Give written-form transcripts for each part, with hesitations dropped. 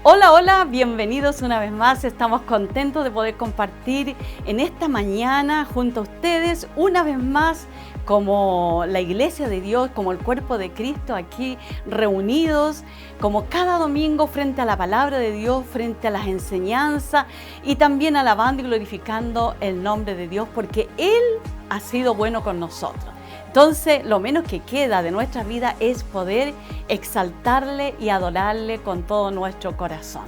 Hola, hola, bienvenidos una vez más. Estamos contentos de poder compartir en esta mañana junto a ustedes una vez más como la Iglesia de Dios, como el cuerpo de Cristo aquí reunidos, como cada domingo frente a la palabra de Dios, frente a las enseñanzas y también alabando y glorificando el nombre de Dios porque Él ha sido bueno con nosotros. Entonces, lo menos que queda de nuestra vida es poder exaltarle y adorarle con todo nuestro corazón.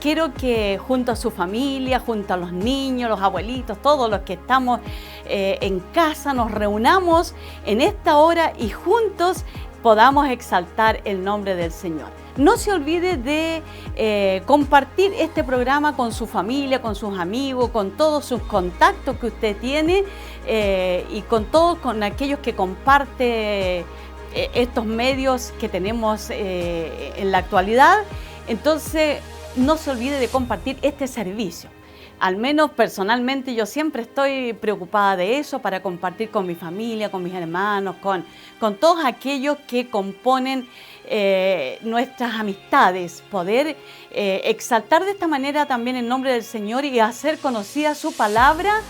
Quiero que junto a su familia, junto a los niños, los abuelitos, todos los que estamos en casa, nos reunamos en esta hora y juntos podamos exaltar el nombre del Señor. No se olvide de compartir este programa con su familia, con sus amigos, con todos sus contactos que usted tiene y con aquellos que comparte estos medios que tenemos en la actualidad. Entonces, no se olvide de compartir este servicio. Al menos personalmente yo siempre estoy preocupada de eso para compartir con mi familia, con mis hermanos, con todos aquellos que componen nuestras amistades, poder exaltar de esta manera también el nombre del Señor y hacer conocida su palabra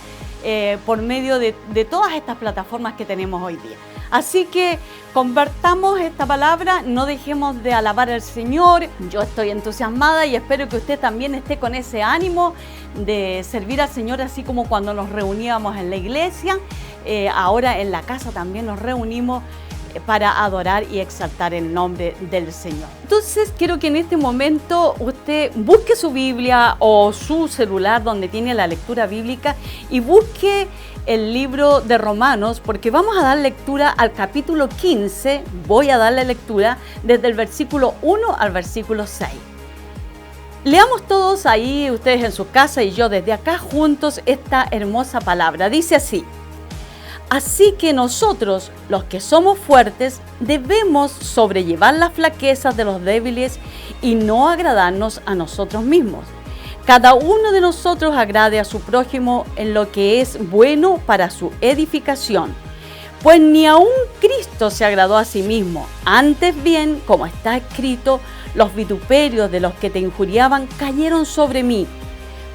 por medio de todas estas plataformas que tenemos hoy día. Así que compartamos esta palabra, no dejemos de alabar al Señor. Yo estoy entusiasmada y espero que usted también esté con ese ánimo de servir al Señor, así como cuando nos reuníamos en la iglesia. Ahora en la casa también nos reunimos para adorar y exaltar el nombre del Señor. Entonces quiero que en este momento usted busque su Biblia o su celular donde tiene la lectura bíblica y busque el libro de Romanos, porque vamos a dar lectura al capítulo 15. Voy a darle lectura desde el versículo 1 al versículo 6. Leamos todos ahí, ustedes en su casa y yo desde acá juntos, esta hermosa palabra. Dice así: así que nosotros, los que somos fuertes, debemos sobrellevar las flaquezas de los débiles y no agradarnos a nosotros mismos. Cada uno de nosotros agrade a su prójimo en lo que es bueno para su edificación. Pues ni aun Cristo se agradó a sí mismo. Antes bien, como está escrito, los vituperios de los que te injuriaban cayeron sobre mí.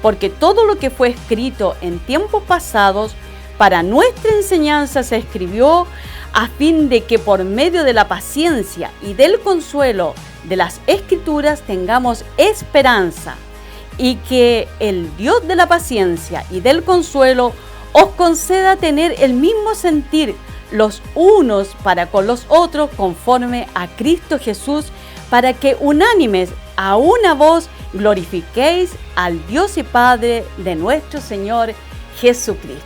Porque todo lo que fue escrito en tiempos pasados para nuestra enseñanza se escribió a fin de que por medio de la paciencia y del consuelo de las Escrituras tengamos esperanza. Y que el Dios de la paciencia y del consuelo os conceda tener el mismo sentir los unos para con los otros conforme a Cristo Jesús, para que unánimes a una voz glorifiquéis al Dios y Padre de nuestro Señor Jesucristo.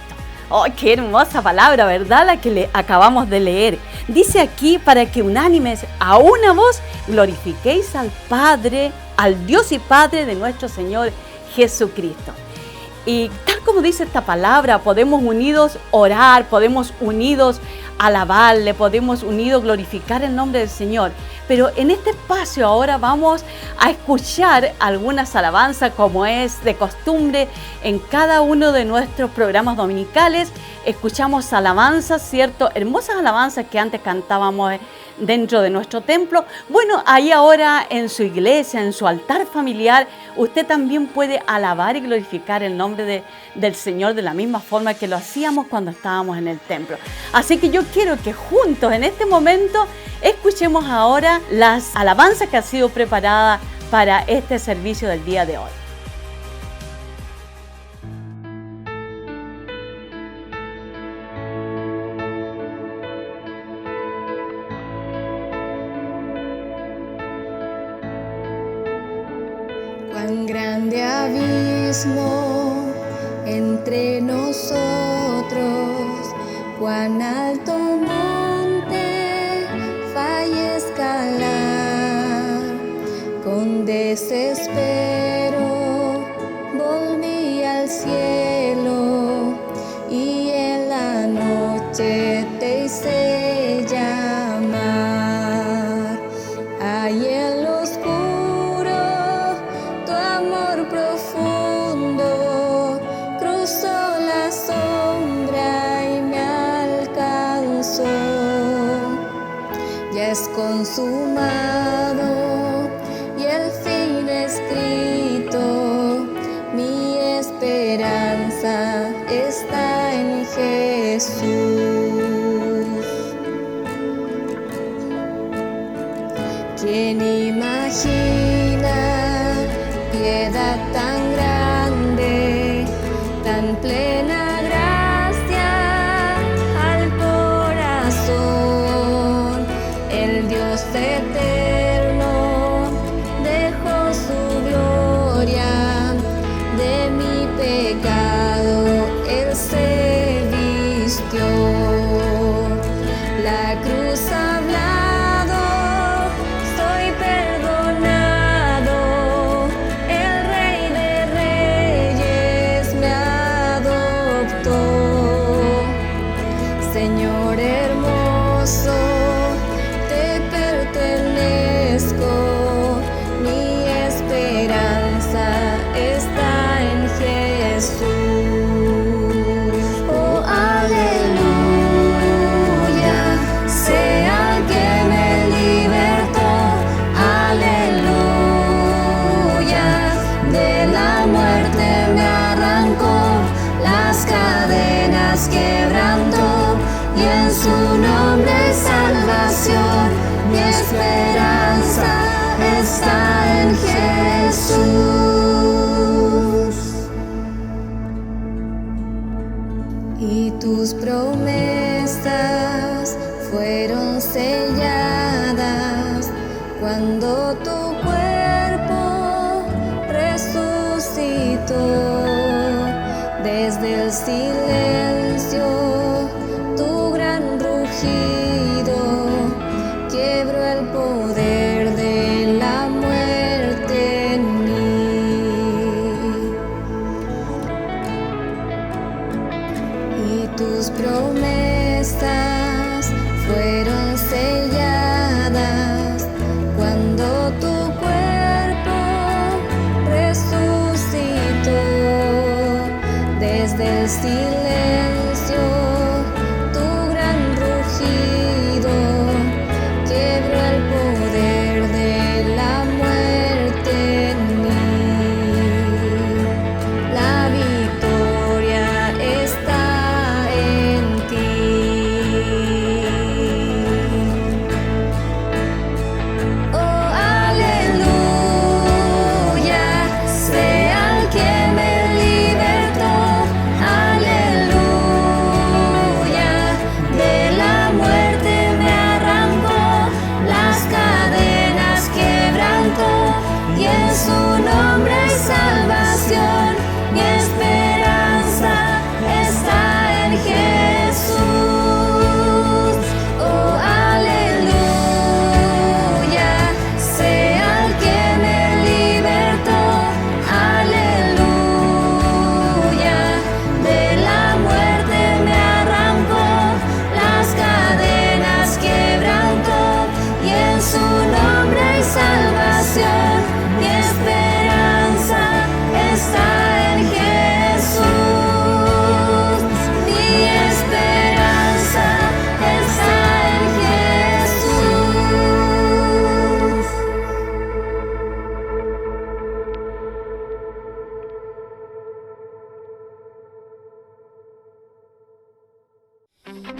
¡Oh, qué hermosa palabra!, ¿verdad? La que le acabamos de leer. Dice aquí, para que unánimes a una voz glorifiquéis al Padre, al Dios y Padre de nuestro Señor Jesucristo. Y tal como dice esta palabra, podemos unidos orar, podemos unidos alabarle, podemos unidos glorificar el nombre del Señor. Pero en este espacio ahora vamos a escuchar algunas alabanzas, como es de costumbre en cada uno de nuestros programas dominicales. Escuchamos alabanzas, ¿cierto? Hermosas alabanzas que antes cantábamos dentro de nuestro templo. Bueno, ahí ahora en su iglesia, en su altar familiar, usted también puede alabar y glorificar el nombre del Señor de la misma forma que lo hacíamos cuando estábamos en el templo. Así que yo quiero que juntos en este momento escuchemos ahora las alabanzas que han sido preparadas para este servicio del día de hoy. Cuán grande abismo entre nosotros, cuán alto monte falla escalar. Con desespero volví al cielo y en la noche te hice llamar. Ahí en lo oscuro tu amor profundo cruzó la sombra y me alcanzó. es consumado y el fin escrito. Mi esperanza está en Jesús. ¿Quién imagina piedad tan grande, tan plena gracia al corazón? El Dios eterno dejó su gloria, de mi pecado Él se vistió. La cruz ha hablado, soy perdonado, el Rey de Reyes me adoptó. Señor hermoso, te pertenezco, mi esperanza está en Jesús. Oh, aleluya, sea el que me libertó, aleluya, de la muerte me arrancó, las cadenas quebrantó, y en su nombre salvación, mi esperanza está en Jesús. Y tus promesas fueron selladas cuando tu cuerpo resucitó. Desde el silencio tu gran rugido quebró el poder de la muerte en mí. Y tus promesas fueron selladas cuando tu cuerpo resucitó. Desde el silencio tu gran rugido quebró el poder de la muerte en mí. La victoria está en ti. Oh, aleluya, sea el que me libertó, aleluya, de la muerte me arrancó, las cadenas quebrantó, y en su nombre hay salvación, mi esperanza está en Jesús. Oh, aleluya, sea el que me libertó, aleluya, de la muerte me arrancó, las cadenas quebrantó, y en su nombre hay salvación, mi esperanza está en Jesús. Mi esperanza está en Jesús.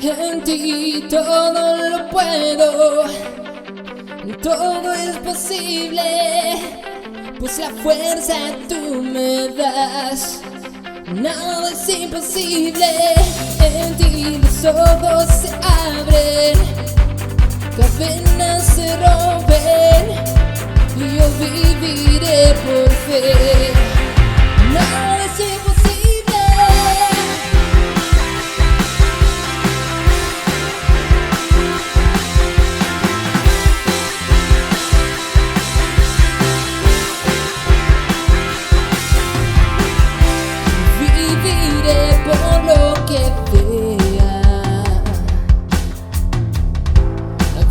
En ti todo lo puedo, todo es posible, pues la fuerza tú me das, nada es imposible. En ti los ojos se abren, cadenas se rompen, y yo viviré por fe. Nada es imposible. Viviré por lo que vea,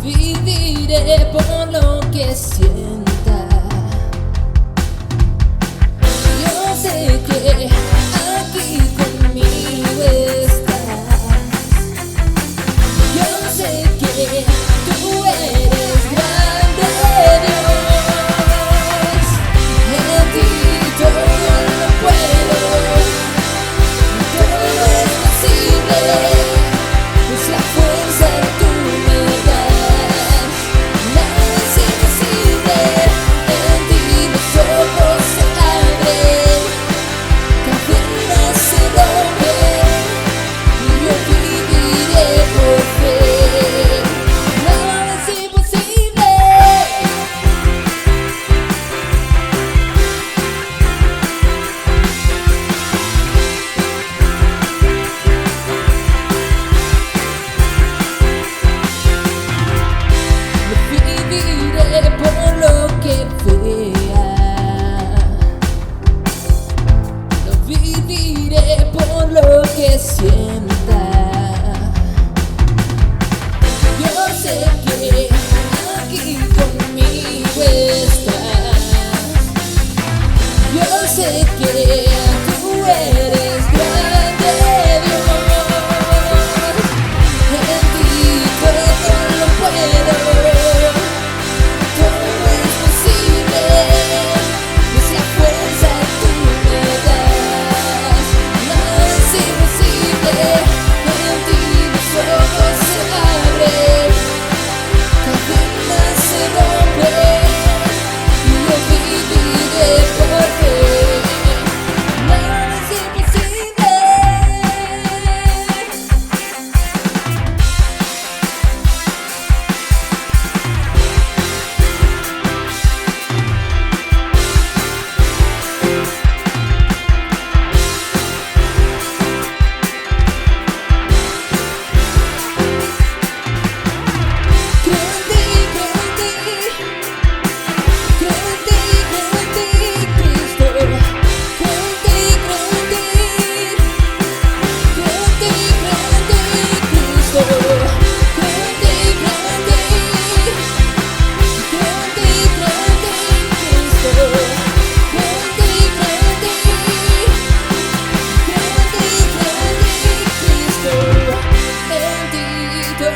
viviré por lo que sienta. Yo sé que aquí conmigo estás, yo sé que tú eres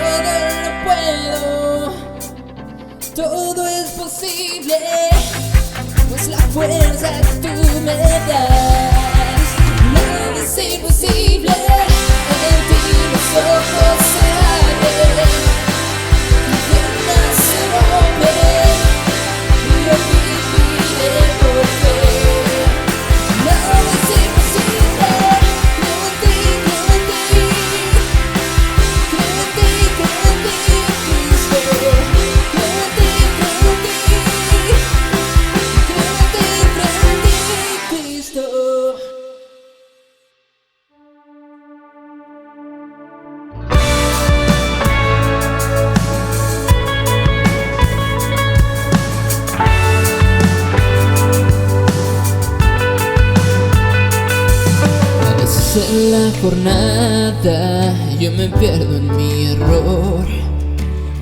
todo lo puedo, todo es posible, pues la fuerza tú me das. Nada es imposible, en ti los ojos se abren, cadenas se rompen, y yo viviré por fe. Nada es imposible, creo en ti, Cristo. Creo en ti, Cristo. A veces en la jornada yo me pierdo en mi error.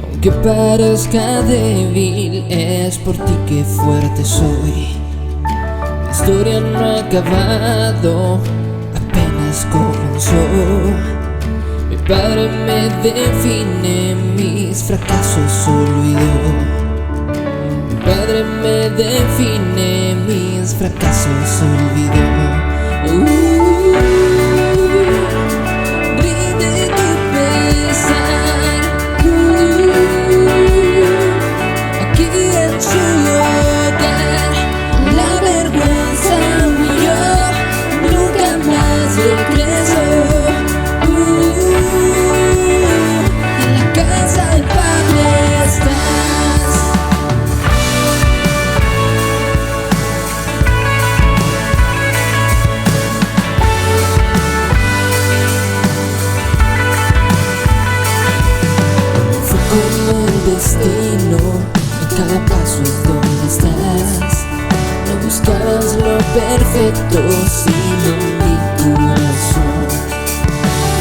Aunque parezca débil, es por ti que fuerte soy. La historia no ha acabado, apenas comenzó. Mi padre me define, mis fracasos olvidó. Mi padre me define, mis fracasos olvidó. Rinde tu pesar, aquí en su hogar. La vergüenza huyó, nunca más regresó. En la casa del Padre estás. Fue como el destino, en cada paso es donde estás. No buscabas lo perfecto, sino mi corazón.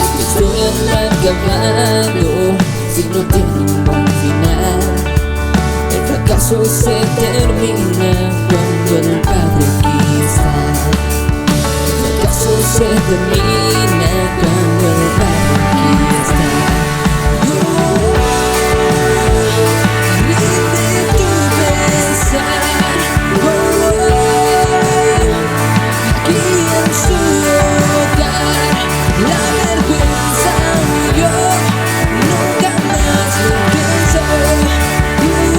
Esta historia no ha acabado, si no tiene un buen final. El fracaso se termina cuando el Padre aquí está. El fracaso se termina cuando el Padre aquí está. Rinde tu pesar, aquí en su hogar. La vergüenza huyó, nunca más regresó. En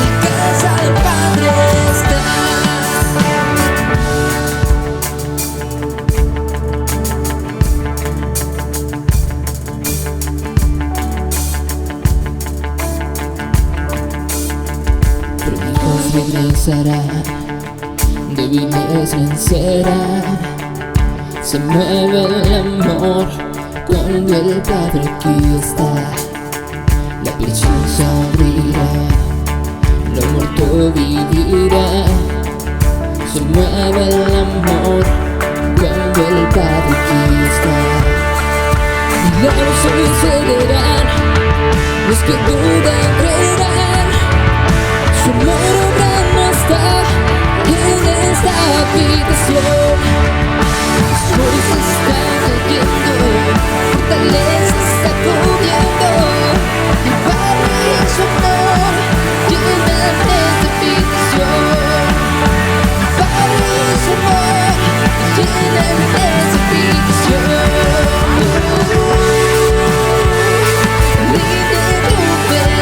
la casa del Padre estás. Prolijos regresará, débiles vencerá. Se mueve el amor cuando el Padre aquí está. La prisión se abrirá, lo muerto vivirá. Se mueve el amor cuando el Padre aquí está. Milagros sucederán, los que dudan creerán. Su amor obrando está en esta habitación. Fuerzas están cayendo, fortaleza está cubriendo. El Padre y su amor llenan esta habitación. El Padre y su amor llenan esta habitación. Rinde tu pesar,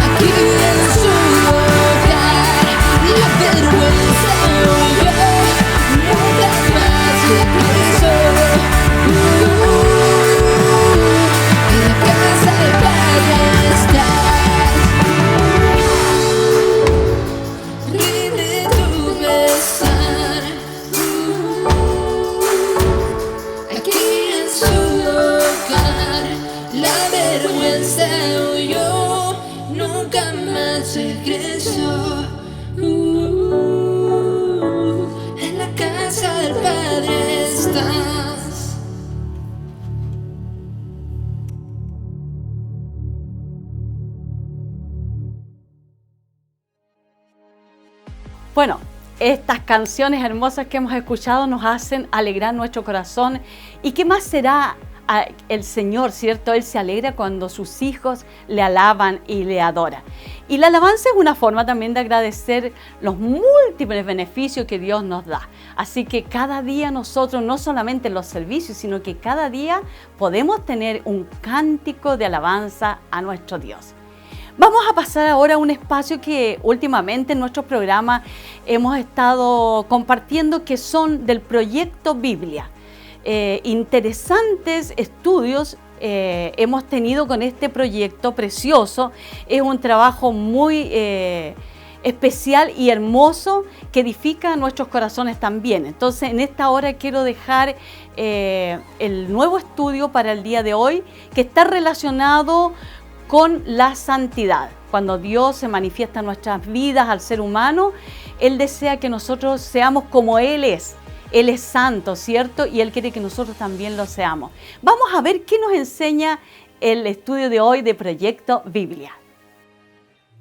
aquí en su hogar. La vergüenza huyó, nunca más regresó. En la casa del Padre estás. Rinde tu pesar, aquí en su hogar. La vergüenza huyó, nunca más regresó. En la casa del Padre estás. Bueno, Estas canciones hermosas que hemos escuchado nos hacen alegrar nuestro corazón. ¿Y qué más será el Señor, cierto? Él se alegra cuando sus hijos le alaban y le adoran. Y la alabanza es una forma también de agradecer los múltiples beneficios que Dios nos da. Así que cada día nosotros, no solamente en los servicios, sino que cada día podemos tener un cántico de alabanza a nuestro Dios. Vamos a pasar ahora a un espacio que últimamente en nuestro programa hemos estado compartiendo, que son del proyecto Biblia. Interesantes estudios hemos tenido con este proyecto precioso. Es un trabajo muy especial y hermoso que edifica nuestros corazones también. Entonces, en esta hora quiero dejar el nuevo estudio para el día de hoy, que está relacionado con la santidad. Cuando Dios se manifiesta en nuestras vidas al ser humano, Él desea que nosotros seamos como Él es. Él es santo, ¿cierto? Y Él quiere que nosotros también lo seamos. Vamos a ver qué nos enseña el estudio de hoy de Proyecto Biblia.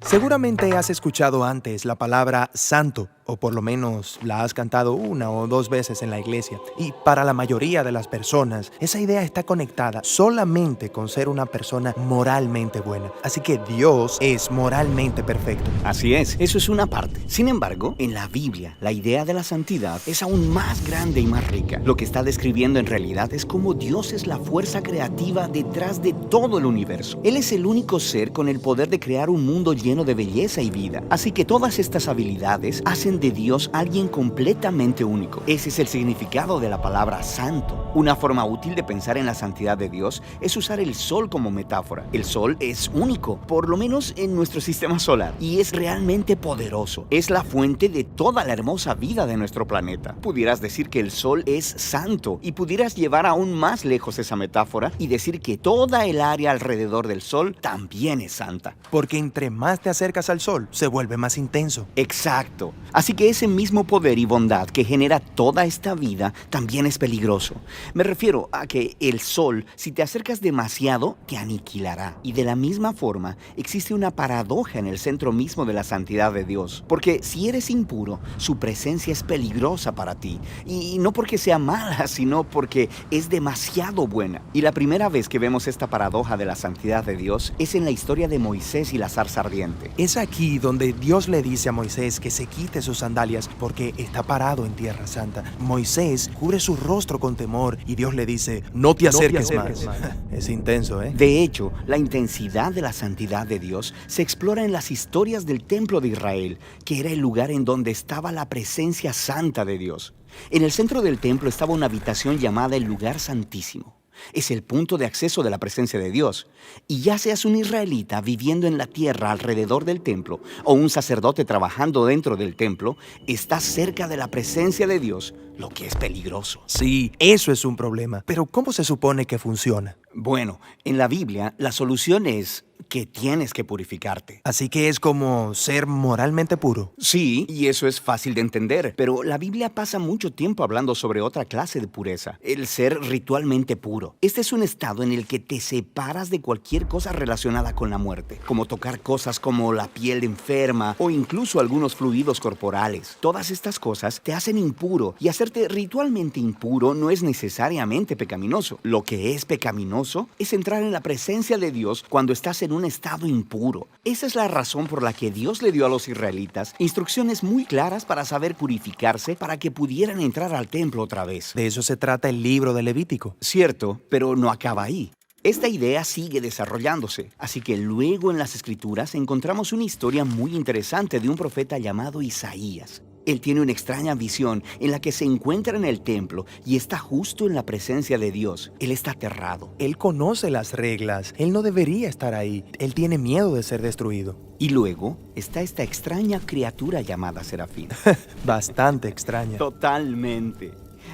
Seguramente has escuchado antes la palabra santo, o por lo menos la has cantado 1 o 2 veces en la iglesia. Y para la mayoría de las personas, esa idea está conectada solamente con ser una persona moralmente buena. Así que Dios es moralmente perfecto. Así es, eso es una parte. Sin embargo, en la Biblia, la idea de la santidad es aún más grande y más rica. Lo que está describiendo en realidad es cómo Dios es la fuerza creativa detrás de todo el universo. Él es el único ser con el poder de crear un mundo lleno de belleza y vida. Así que todas estas habilidades hacen de Dios alguien completamente único. Ese es el significado de la palabra santo. Una forma útil de pensar en la santidad de Dios es usar el sol como metáfora. El sol es único, por lo menos en nuestro sistema solar, y es realmente poderoso. Es la fuente de toda la hermosa vida de nuestro planeta. Pudieras decir que el sol es santo, y pudieras llevar aún más lejos esa metáfora y decir que toda el área alrededor del sol también es santa. Porque entre más te acercas al sol, se vuelve más intenso. Exacto. Así que ese mismo poder y bondad que genera toda esta vida también es peligroso. Me refiero a que el sol, si te acercas demasiado, te aniquilará. Y de la misma forma, existe una paradoja en el centro mismo de la santidad de Dios. Porque si eres impuro, su presencia es peligrosa para ti. Y no porque sea mala, sino porque es demasiado buena. Y la primera vez que vemos esta paradoja de la santidad de Dios es en la historia de Moisés y la zarza ardiente. Es aquí donde Dios le dice a Moisés que se quite sus sandalias porque está parado en tierra santa. Moisés cubre su rostro con temor y Dios le dice, no te acerques más. Es intenso, ¿eh? De hecho, la intensidad de la santidad de Dios se explora en las historias del templo de Israel, que era el lugar en donde estaba la presencia santa de Dios. En el centro del templo estaba una habitación llamada el lugar santísimo. Es el punto de acceso de la presencia de Dios. Y ya seas un israelita viviendo en la tierra alrededor del templo o un sacerdote trabajando dentro del templo, estás cerca de la presencia de Dios, lo que es peligroso. Sí, eso es un problema. Pero ¿cómo se supone que funciona? Bueno, en la Biblia la solución es que tienes que purificarte. Así que es como ser moralmente puro. Sí, y eso es fácil de entender, pero la Biblia pasa mucho tiempo hablando sobre otra clase de pureza, el ser ritualmente puro. Este es un estado en el que te separas de cualquier cosa relacionada con la muerte, como tocar cosas como la piel enferma o incluso algunos fluidos corporales. Todas estas cosas te hacen impuro, y hacerte ritualmente impuro no es necesariamente pecaminoso. Lo que es pecaminoso es entrar en la presencia de Dios cuando estás en un estado impuro. Esa es la razón por la que Dios le dio a los israelitas instrucciones muy claras para saber purificarse para que pudieran entrar al templo otra vez. De eso se trata el libro de Levítico. Cierto, pero no acaba ahí. Esta idea sigue desarrollándose, así que luego en las Escrituras encontramos una historia muy interesante de un profeta llamado Isaías. Él tiene una extraña visión en la que se encuentra en el templo y está justo en la presencia de Dios. Él está aterrado. Él conoce las reglas. Él no debería estar ahí. Él tiene miedo de ser destruido. Y luego está esta extraña criatura llamada Serafín. Bastante extraña. Totalmente.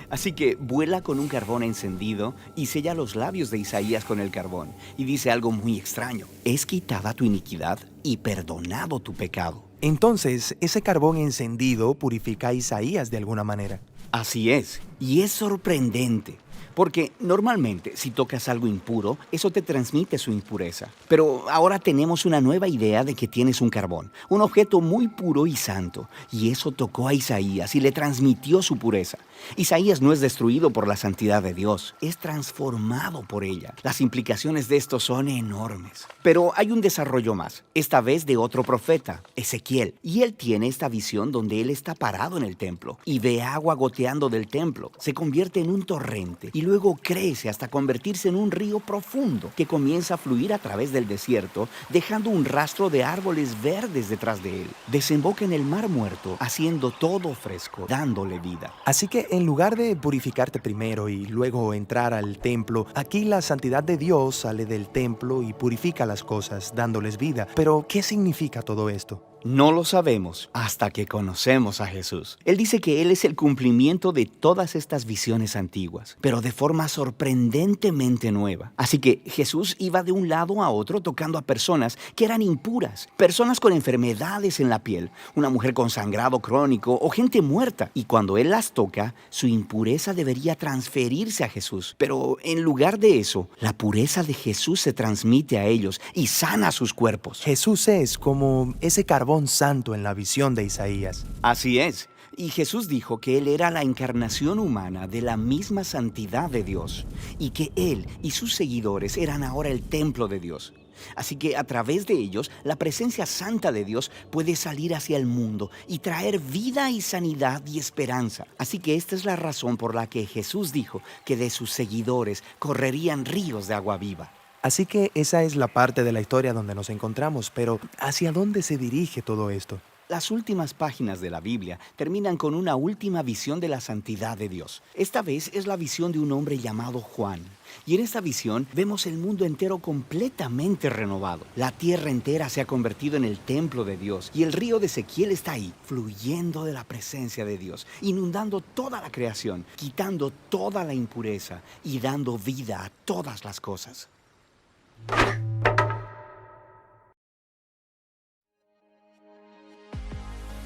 Así que vuela con un carbón encendido y sella los labios de Isaías con el carbón. Y dice algo muy extraño. Es quitada tu iniquidad y perdonado tu pecado. Entonces, ese carbón encendido purifica a Isaías de alguna manera. Así es, y es sorprendente. Porque normalmente si tocas algo impuro, eso te transmite su impureza. Pero ahora tenemos una nueva idea de que tienes un carbón, un objeto muy puro y santo. Y eso tocó a Isaías y le transmitió su pureza. Isaías no es destruido por la santidad de Dios, es transformado por ella. Las implicaciones de esto son enormes. Pero hay un desarrollo más, esta vez de otro profeta, Ezequiel. Y él tiene esta visión donde él está parado en el templo y ve agua goteando del templo. Se convierte en un torrente y luego crece hasta convertirse en un río profundo que comienza a fluir a través del desierto, dejando un rastro de árboles verdes detrás de él. Desemboca en el Mar Muerto, haciendo todo fresco, dándole vida. Así que en lugar de purificarte primero y luego entrar al templo, aquí la santidad de Dios sale del templo y purifica las cosas, dándoles vida. Pero, ¿qué significa todo esto? No lo sabemos hasta que conocemos a Jesús. Él dice que Él es el cumplimiento de todas estas visiones antiguas, pero de forma sorprendentemente nueva. Así que Jesús iba de un lado a otro tocando a personas que eran impuras, personas con enfermedades en la piel, una mujer con sangrado crónico o gente muerta. Y cuando Él las toca, su impureza debería transferirse a Jesús. Pero en lugar de eso, la pureza de Jesús se transmite a ellos y sana sus cuerpos. Jesús es como ese carbón santo en la visión de Isaías. Así es. Y Jesús dijo que Él era la encarnación humana de la misma santidad de Dios y que Él y sus seguidores eran ahora el templo de Dios. Así que a través de ellos, la presencia santa de Dios puede salir hacia el mundo y traer vida y sanidad y esperanza. Así que esta es la razón por la que Jesús dijo que de sus seguidores correrían ríos de agua viva. Así que esa es la parte de la historia donde nos encontramos, pero ¿hacia dónde se dirige todo esto? Las últimas páginas de la Biblia terminan con una última visión de la santidad de Dios. Esta vez es la visión de un hombre llamado Juan. Y en esta visión vemos el mundo entero completamente renovado. La tierra entera se ha convertido en el templo de Dios y el río de Ezequiel está ahí, fluyendo de la presencia de Dios, inundando toda la creación, quitando toda la impureza y dando vida a todas las cosas.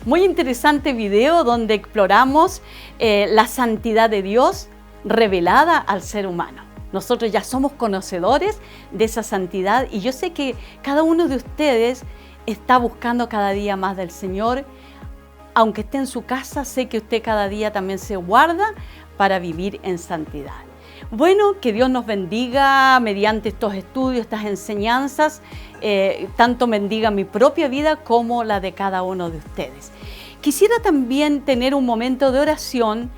Muy interesante video donde exploramos la santidad de Dios revelada al ser humano. Nosotros ya somos conocedores de esa santidad y yo sé que cada uno de ustedes está buscando cada día más del Señor. Aunque esté en su casa, sé que usted cada día también se guarda para vivir en santidad. Bueno, que Dios nos bendiga mediante estos estudios, estas enseñanzas, tanto bendiga mi propia vida como la de cada uno de ustedes. Quisiera también tener un momento de oración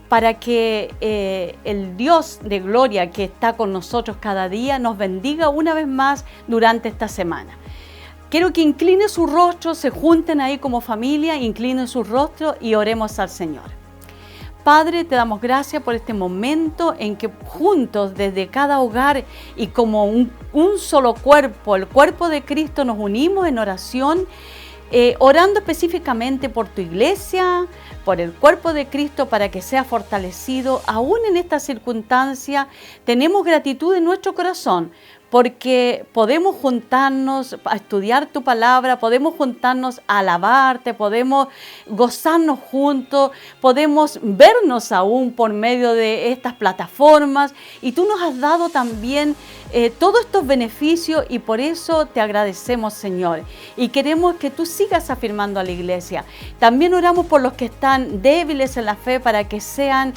para que el Dios de gloria que está con nosotros cada día nos bendiga una vez más durante esta semana. Quiero que incline su rostro, se junten ahí como familia, inclinen su rostro y oremos al Señor. Padre, te damos gracias por este momento en que juntos desde cada hogar y como un solo cuerpo, el cuerpo de Cristo, nos unimos en oración, orando específicamente por tu iglesia, por el cuerpo de Cristo para que sea fortalecido. Aún en esta circunstancia tenemos gratitud en nuestro corazón porque podemos juntarnos a estudiar tu palabra, podemos juntarnos a alabarte, podemos gozarnos juntos, podemos vernos aún por medio de estas plataformas y tú nos has dado también todos estos beneficios y por eso te agradecemos, Señor, y queremos que tú sigas afirmando a la iglesia. También oramos por los que están débiles en la fe para que sean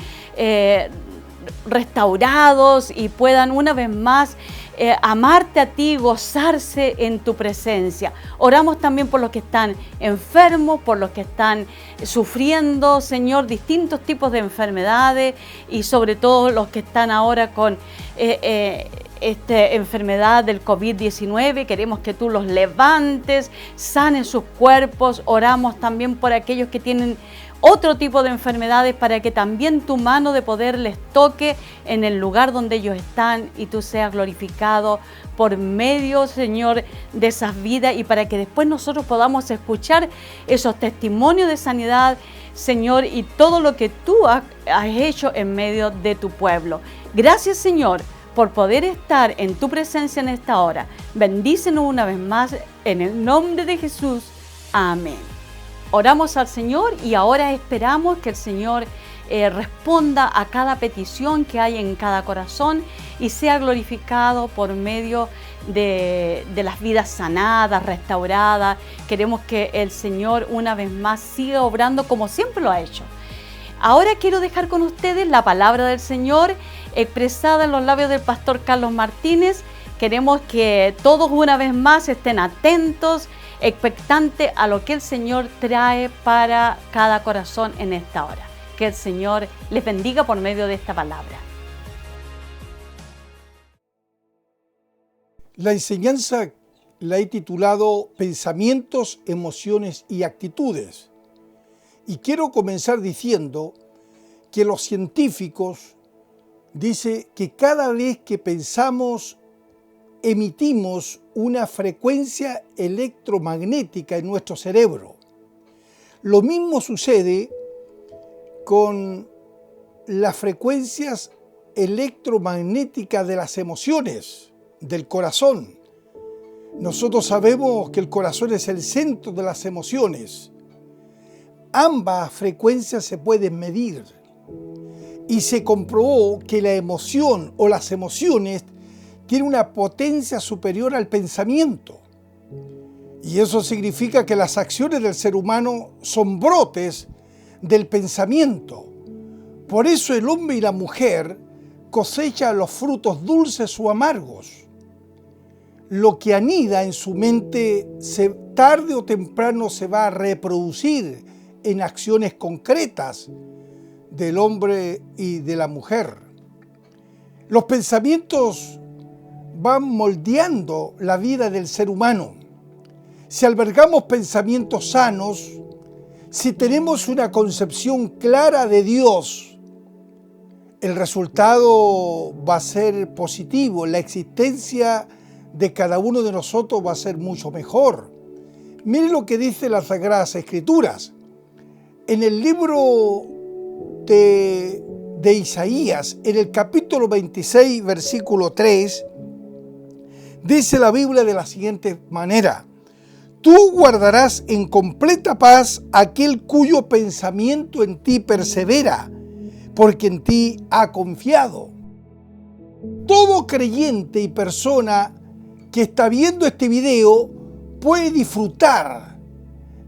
restaurados y puedan una vez más amarte a ti, gozarse en tu presencia. Oramos también por los que están enfermos, por los que están sufriendo, Señor, distintos tipos de enfermedades y sobre todo los que están ahora con esta enfermedad del COVID-19. Queremos que tú los levantes, sanes sus cuerpos. Oramos también por aquellos que tienen otro tipo de enfermedades para que también tu mano de poder les toque en el lugar donde ellos están y tú seas glorificado por medio, Señor, de esas vidas y para que después nosotros podamos escuchar esos testimonios de sanidad, Señor, y todo lo que tú has hecho en medio de tu pueblo. Gracias, Señor, por poder estar en tu presencia en esta hora. Bendícenos una vez más en el nombre de Jesús. Amén. Oramos al Señor y ahora esperamos que el Señor responda a cada petición que hay en cada corazón y sea glorificado por medio de las vidas sanadas, restauradas. Queremos que el Señor una vez más siga obrando como siempre lo ha hecho. Ahora quiero dejar con ustedes la palabra del Señor expresada en los labios del pastor Carlos Martínez. Queremos que todos una vez más estén atentos, expectantes a lo que el Señor trae para cada corazón en esta hora. Que el Señor les bendiga por medio de esta palabra. La enseñanza la he titulado Pensamientos, Emociones y Actitudes. Y quiero comenzar diciendo que los científicos dicen que cada vez que pensamos, emitimos una frecuencia electromagnética en nuestro cerebro. Lo mismo sucede con las frecuencias electromagnéticas de las emociones, del corazón. Nosotros sabemos que el corazón es el centro de las emociones. Ambas frecuencias se pueden medir y se comprobó que la emoción o las emociones tienen una potencia superior al pensamiento. Y eso significa que las acciones del ser humano son brotes del pensamiento. Por eso el hombre y la mujer cosechan los frutos dulces o amargos. Lo que anida en su mente tarde o temprano se va a reproducir en acciones concretas del hombre y de la mujer. Los pensamientos van moldeando la vida del ser humano. Si albergamos pensamientos sanos, si tenemos una concepción clara de Dios, el resultado va a ser positivo. La existencia de cada uno de nosotros va a ser mucho mejor. Miren lo que dice las Sagradas Escrituras. En el libro de Isaías, en el capítulo 26, versículo 3, dice la Biblia de la siguiente manera: tú guardarás en completa paz aquel cuyo pensamiento en ti persevera, porque en ti ha confiado. Todo creyente y persona que está viendo este video puede disfrutar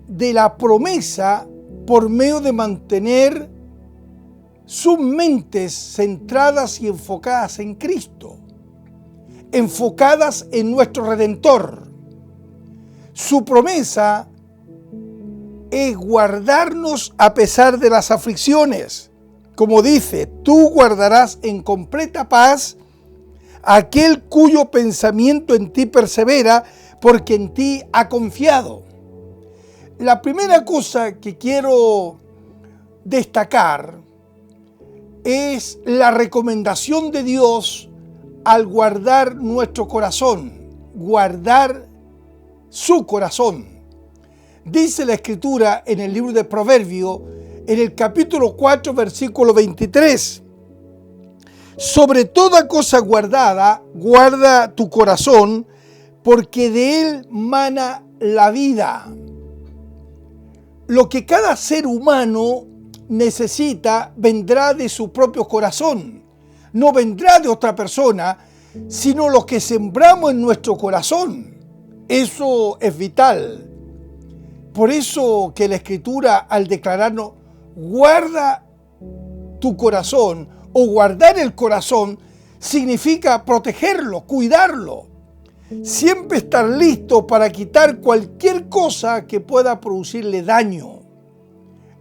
de la promesa por medio de mantener sus mentes centradas y enfocadas en Cristo, enfocadas en nuestro Redentor. Su promesa es guardarnos a pesar de las aflicciones. Como dice, tú guardarás en completa paz aquel cuyo pensamiento en ti persevera, porque en ti ha confiado. La primera cosa que quiero destacar es la recomendación de Dios al guardar nuestro corazón, guardar su corazón. Dice la Escritura en el libro de Proverbios, en el capítulo 4, versículo 23, sobre toda cosa guardada, guarda tu corazón, porque de él mana la vida. Lo que cada ser humano necesita vendrá de su propio corazón, no vendrá de otra persona, sino lo que sembramos en nuestro corazón. Eso es vital. Por eso que la Escritura, al declararnos guarda tu corazón o guardar el corazón, significa protegerlo, cuidarlo. Siempre estar listo para quitar cualquier cosa que pueda producirle daño.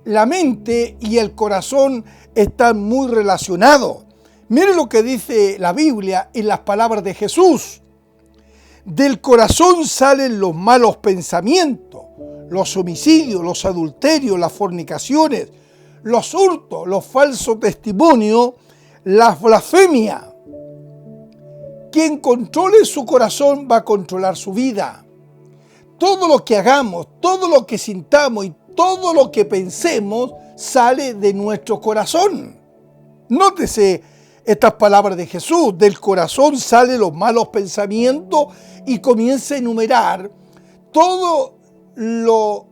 La mente y el corazón están muy relacionados. Mire lo que dice la Biblia en las palabras de Jesús. Del corazón salen los malos pensamientos, los homicidios, los adulterios, las fornicaciones, los hurtos, los falsos testimonios, la blasfemia. Quien controle su corazón va a controlar su vida. Todo lo que hagamos, todo lo que sintamos y todo lo que pensemos sale de nuestro corazón. Nótese estas palabras de Jesús: del corazón salen los malos pensamientos, y comienza a enumerar todo lo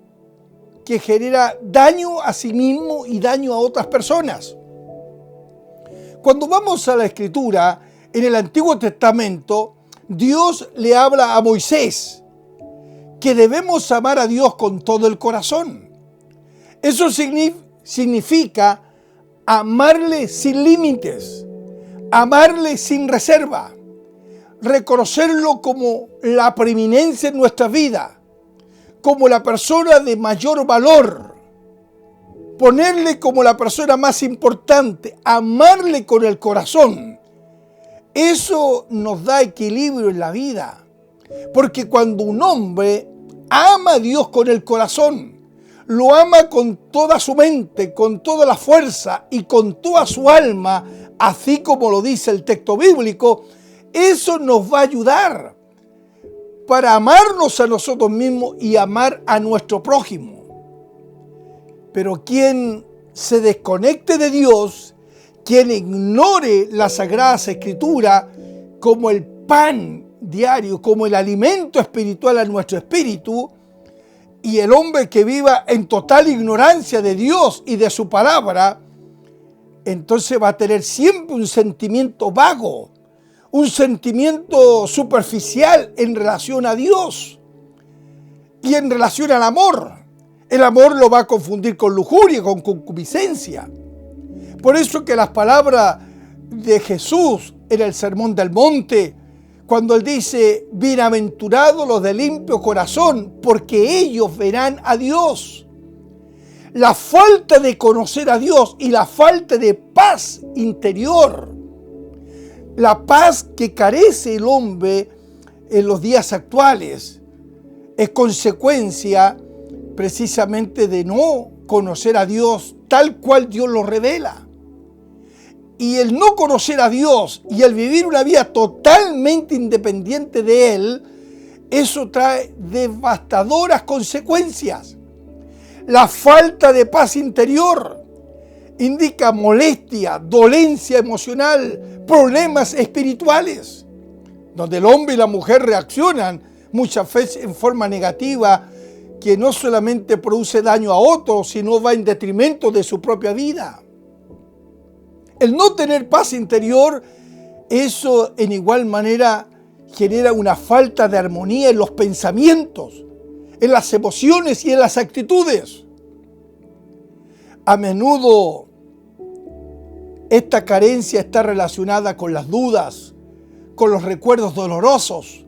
que genera daño a sí mismo y daño a otras personas. Cuando vamos a la Escritura, en el Antiguo Testamento, Dios le habla a Moisés que debemos amar a Dios con todo el corazón. Eso significa amarle sin límites, amarle sin reserva, reconocerlo como la preeminencia en nuestra vida, como la persona de mayor valor, ponerle como la persona más importante, amarle con el corazón. Eso nos da equilibrio en la vida, porque cuando un hombre ama a Dios con el corazón, lo ama con toda su mente, con toda la fuerza y con toda su alma, así como lo dice el texto bíblico, eso nos va a ayudar para amarnos a nosotros mismos y amar a nuestro prójimo. Pero quien se desconecte de Dios, quien ignore las Sagradas Escrituras como el pan diario, como el alimento espiritual a nuestro espíritu, y el hombre que viva en total ignorancia de Dios y de su palabra, entonces va a tener siempre un sentimiento vago, un sentimiento superficial en relación a Dios y en relación al amor. El amor lo va a confundir con lujuria, con concupiscencia. Por eso que las palabras de Jesús en el Sermón del Monte, cuando Él dice, bienaventurados los de limpio corazón, porque ellos verán a Dios. La falta de conocer a Dios y la falta de paz interior, la paz que carece el hombre en los días actuales, es consecuencia precisamente de no conocer a Dios tal cual Dios lo revela. Y el no conocer a Dios y el vivir una vida totalmente independiente de Él, eso trae devastadoras consecuencias. La falta de paz interior indica molestia, dolencia emocional, problemas espirituales, donde el hombre y la mujer reaccionan muchas veces en forma negativa, que no solamente produce daño a otros, sino va en detrimento de su propia vida. El no tener paz interior, eso en igual manera genera una falta de armonía en los pensamientos, en las emociones y en las actitudes. A menudo esta carencia está relacionada con las dudas, con los recuerdos dolorosos,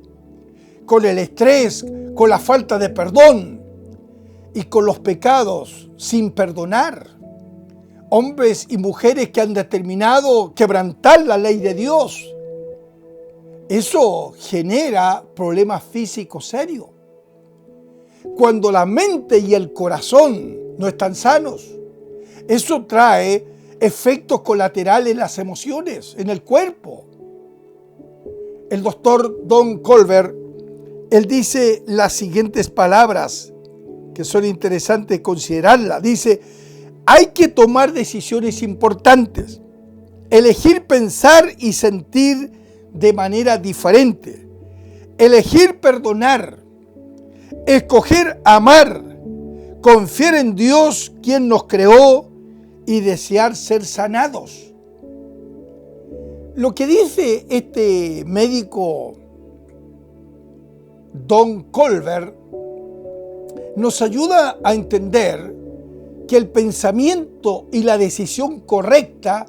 con el estrés, con la falta de perdón y con los pecados sin perdonar. Hombres y mujeres que han determinado quebrantar la ley de Dios. Eso genera problemas físicos serios. Cuando la mente y el corazón no están sanos, eso trae efectos colaterales en las emociones, en el cuerpo. El doctor Don Colbert, él dice las siguientes palabras que son interesantes considerarlas. Dice, hay que tomar decisiones importantes, elegir pensar y sentir de manera diferente, elegir perdonar, escoger amar, confiar en Dios quien nos creó y desear ser sanados. Lo que dice este médico Don Colbert nos ayuda a entender que el pensamiento y la decisión correcta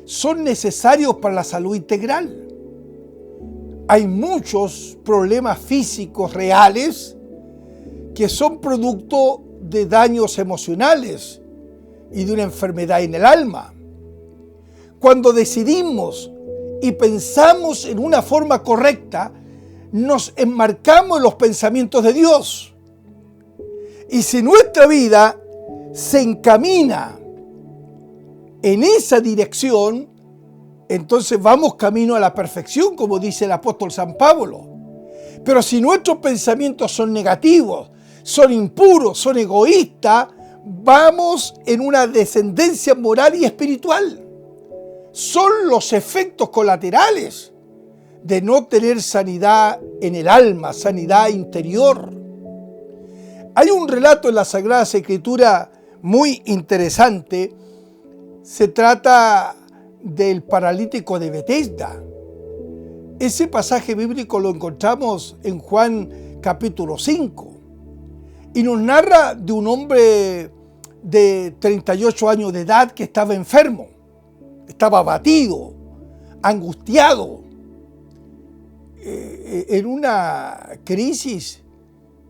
son necesarios para la salud integral. Hay muchos problemas físicos reales que son producto de daños emocionales y de una enfermedad en el alma. Cuando decidimos y pensamos en una forma correcta, nos enmarcamos en los pensamientos de Dios. Y si nuestra vida se encamina en esa dirección, entonces vamos camino a la perfección, como dice el apóstol San Pablo. Pero si nuestros pensamientos son negativos, son impuros, son egoístas, vamos en una descendencia moral y espiritual. Son los efectos colaterales de no tener sanidad en el alma, sanidad interior. Hay un relato en la Sagrada Escritura muy interesante. Se trata del paralítico de Betesda. Ese pasaje bíblico lo encontramos en Juan capítulo 5 y nos narra de un hombre de 38 años de edad que estaba enfermo, estaba abatido, angustiado, en una crisis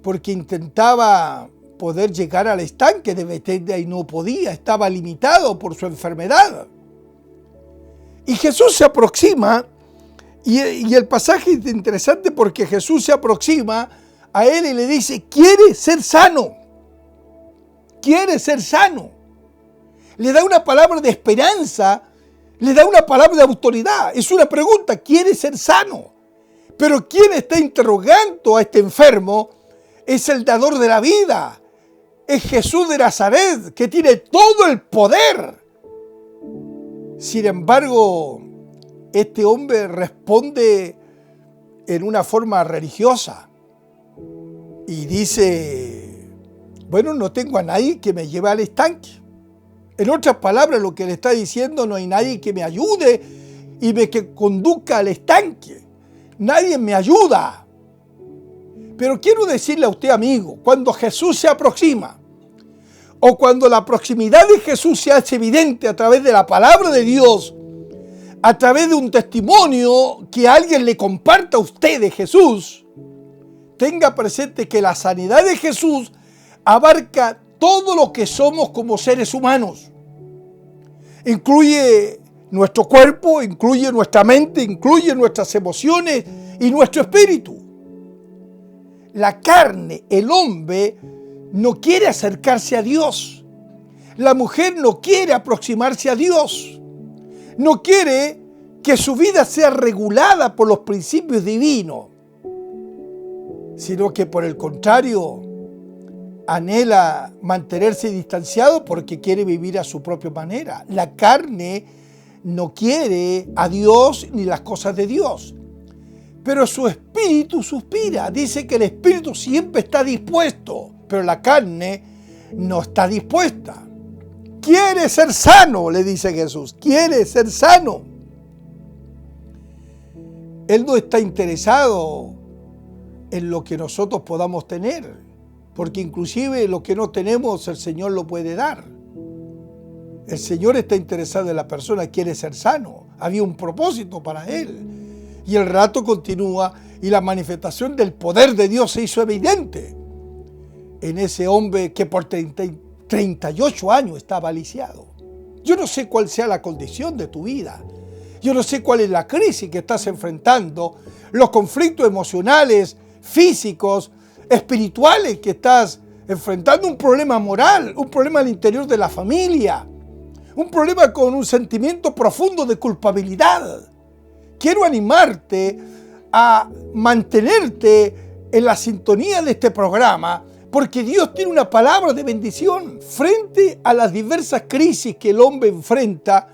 porque intentaba poder llegar al estanque de Betesda y no podía, estaba limitado por su enfermedad. Y Jesús se aproxima, y el pasaje es interesante porque Jesús se aproxima a él y le dice, ¿quiere ser sano? ¿Quiere ser sano? Le da una palabra de esperanza, le da una palabra de autoridad. Es una pregunta, ¿quiere ser sano? Pero quien está interrogando a este enfermo es el dador de la vida. Es Jesús de Nazaret, que tiene todo el poder. Sin embargo, este hombre responde en una forma religiosa y dice, bueno, no tengo a nadie que me lleve al estanque. En otras palabras, lo que le está diciendo, no hay nadie que me ayude y que conduzca al estanque. Nadie me ayuda. Pero quiero decirle a usted, amigo, cuando Jesús se aproxima, o cuando la proximidad de Jesús se hace evidente a través de la palabra de Dios, a través de un testimonio que alguien le comparta a usted de Jesús, tenga presente que la sanidad de Jesús abarca todo lo que somos como seres humanos. Incluye nuestro cuerpo, incluye nuestra mente, incluye nuestras emociones y nuestro espíritu. La carne, el hombre, no quiere acercarse a Dios. La mujer no quiere aproximarse a Dios. No quiere que su vida sea regulada por los principios divinos, sino que por el contrario, anhela mantenerse distanciado porque quiere vivir a su propia manera. La carne no quiere a Dios ni las cosas de Dios, pero su espíritu suspira. Dice que el espíritu siempre está dispuesto, pero la carne no está dispuesta. Quiere ser sano, le dice Jesús, quiere ser sano. Él no está interesado en lo que nosotros podamos tener, porque inclusive lo que no tenemos el Señor lo puede dar. El Señor está interesado en la persona, quiere ser sano. Había un propósito para él. Y el relato continúa y la manifestación del poder de Dios se hizo evidente en ese hombre que por 38 años estaba lisiado. Yo no sé cuál sea la condición de tu vida. Yo no sé cuál es la crisis que estás enfrentando, los conflictos emocionales, físicos, espirituales que estás enfrentando, un problema moral, un problema al interior de la familia, un problema con un sentimiento profundo de culpabilidad. Quiero animarte a mantenerte en la sintonía de este programa, porque Dios tiene una palabra de bendición. Frente a las diversas crisis que el hombre enfrenta,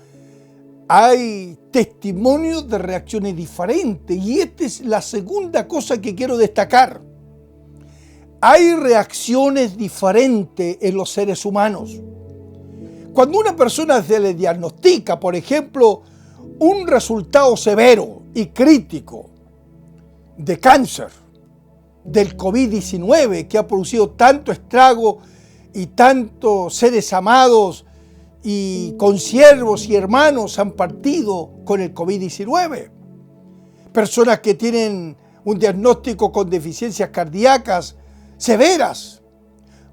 hay testimonios de reacciones diferentes, y esta es la segunda cosa que quiero destacar. Hay reacciones diferentes en los seres humanos. Cuando una persona se le diagnostica, por ejemplo, un resultado severo y crítico de cáncer, del COVID-19, que ha producido tanto estrago y tantos seres amados y consiervos y hermanos han partido con el COVID-19. Personas que tienen un diagnóstico con deficiencias cardíacas severas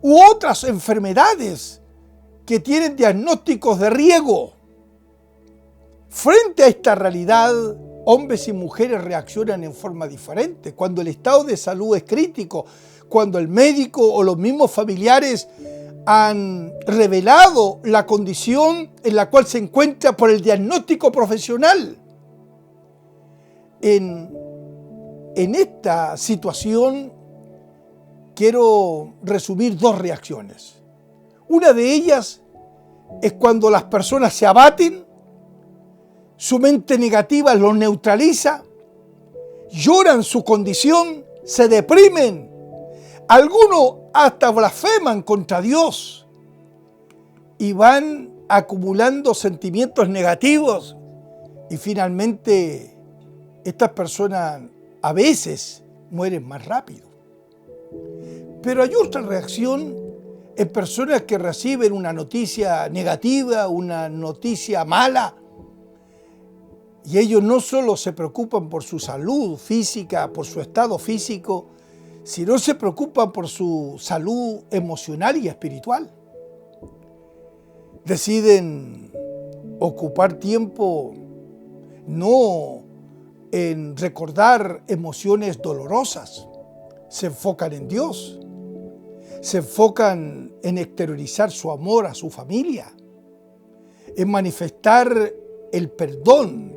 u otras enfermedades que tienen diagnósticos de riesgo. Frente a esta realidad, hombres y mujeres reaccionan en forma diferente. Cuando el estado de salud es crítico, cuando el médico o los mismos familiares han revelado la condición en la cual se encuentra por el diagnóstico profesional. En esta situación quiero resumir dos reacciones. Una de ellas es cuando las personas se abaten, su mente negativa los neutraliza, lloran su condición, se deprimen, algunos hasta blasfeman contra Dios y van acumulando sentimientos negativos Y finalmente, estas personas a veces mueren más rápido. Pero hay otra reacción en personas que reciben una noticia negativa, una noticia mala, y ellos no solo se preocupan por su salud física, por su estado físico, sino se preocupan por su salud emocional y espiritual. Deciden ocupar tiempo no en recordar emociones dolorosas, se enfocan en Dios, se enfocan en exteriorizar su amor a su familia, en manifestar el perdón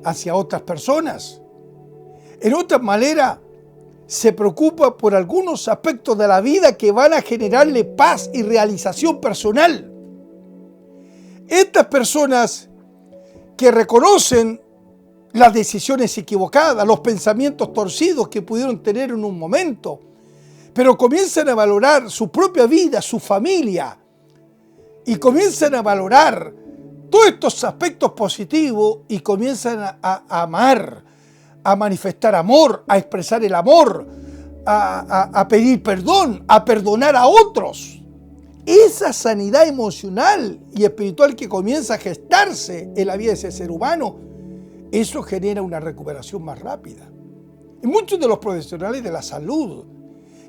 hacia otras personas. En otra manera, se preocupa por algunos aspectos de la vida que van a generarle paz y realización personal. Estas personas que reconocen las decisiones equivocadas, los pensamientos torcidos que pudieron tener en un momento, pero comienzan a valorar su propia vida, su familia, y comienzan a valorar todos estos aspectos positivos y comienzan a amar, a manifestar amor, a expresar el amor, a pedir perdón, a perdonar a otros. Esa sanidad emocional y espiritual que comienza a gestarse en la vida de ese ser humano, eso genera una recuperación más rápida. Y muchos de los profesionales de la salud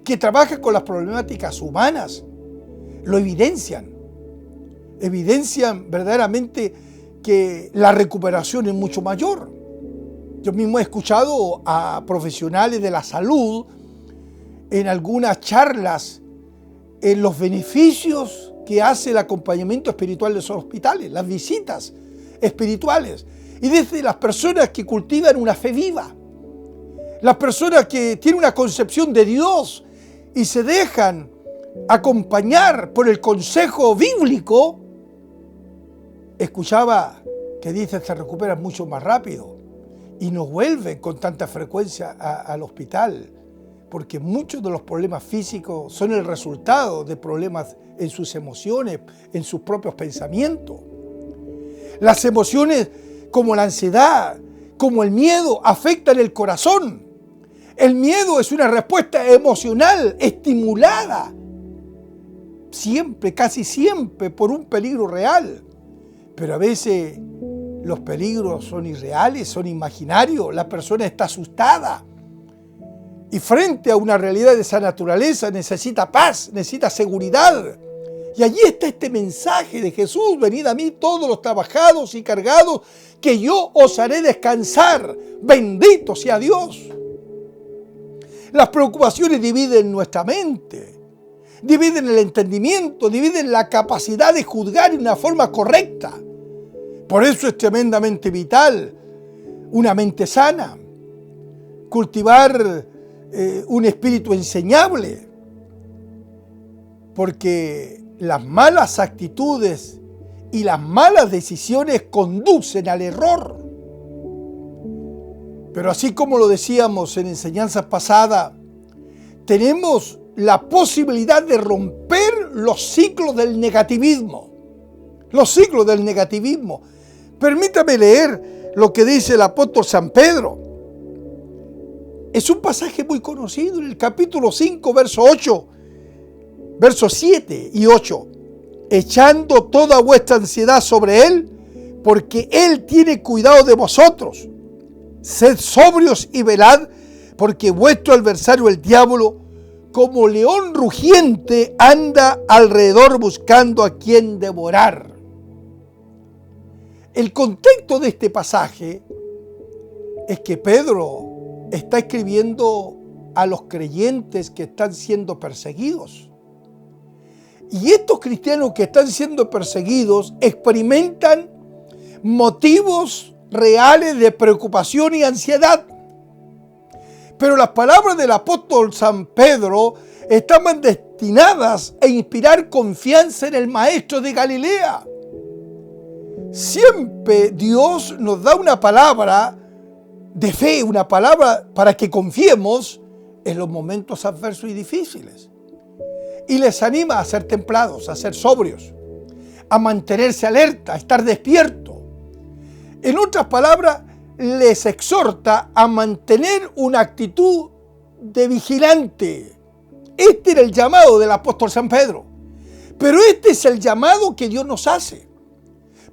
que trabajan con las problemáticas humanas lo evidencian verdaderamente que la recuperación es mucho mayor. Yo mismo he escuchado a profesionales de la salud en algunas charlas en los beneficios que hace el acompañamiento espiritual de esos hospitales, las visitas espirituales, y desde las personas que cultivan una fe viva, las personas que tienen una concepción de Dios y se dejan acompañar por el consejo bíblico. Escuchaba que dicen se recuperan mucho más rápido y no vuelven con tanta frecuencia al hospital, porque muchos de los problemas físicos son el resultado de problemas en sus emociones, en sus propios pensamientos. Las emociones como la ansiedad, como el miedo, afectan el corazón. El miedo es una respuesta emocional estimulada siempre, casi siempre, por un peligro real. Pero a veces los peligros son irreales, son imaginarios, la persona está asustada. Y frente a una realidad de esa naturaleza necesita paz, necesita seguridad. Y allí está este mensaje de Jesús: venid a mí todos los trabajados y cargados, que yo os haré descansar. Bendito sea Dios. Las preocupaciones dividen nuestra mente, dividen el entendimiento, dividen la capacidad de juzgar de una forma correcta. Por eso es tremendamente vital una mente sana, cultivar un espíritu enseñable, porque las malas actitudes y las malas decisiones conducen al error. Pero así como lo decíamos en enseñanzas pasadas, tenemos la posibilidad de romper los ciclos del negativismo. Los ciclos del negativismo. Permítame leer lo que dice el apóstol San Pedro. Es un pasaje muy conocido en el capítulo 5, verso 8, versos 7 y 8. Echando toda vuestra ansiedad sobre Él, porque Él tiene cuidado de vosotros. Sed sobrios y velad, porque vuestro adversario el diablo, como león rugiente, anda alrededor buscando a quien devorar. El contexto de este pasaje es que Pedro está escribiendo a los creyentes que están siendo perseguidos. Y estos cristianos que están siendo perseguidos experimentan motivos reales de preocupación y ansiedad. Pero las palabras del apóstol San Pedro estaban destinadas a inspirar confianza en el Maestro de Galilea. Siempre Dios nos da una palabra de fe, una palabra para que confiemos en los momentos adversos y difíciles. Y les anima a ser templados, a ser sobrios, a mantenerse alerta, a estar despierto. En otras palabras, les exhorta a mantener una actitud de vigilante. Este era el llamado del apóstol San Pedro. Pero este es el llamado que Dios nos hace.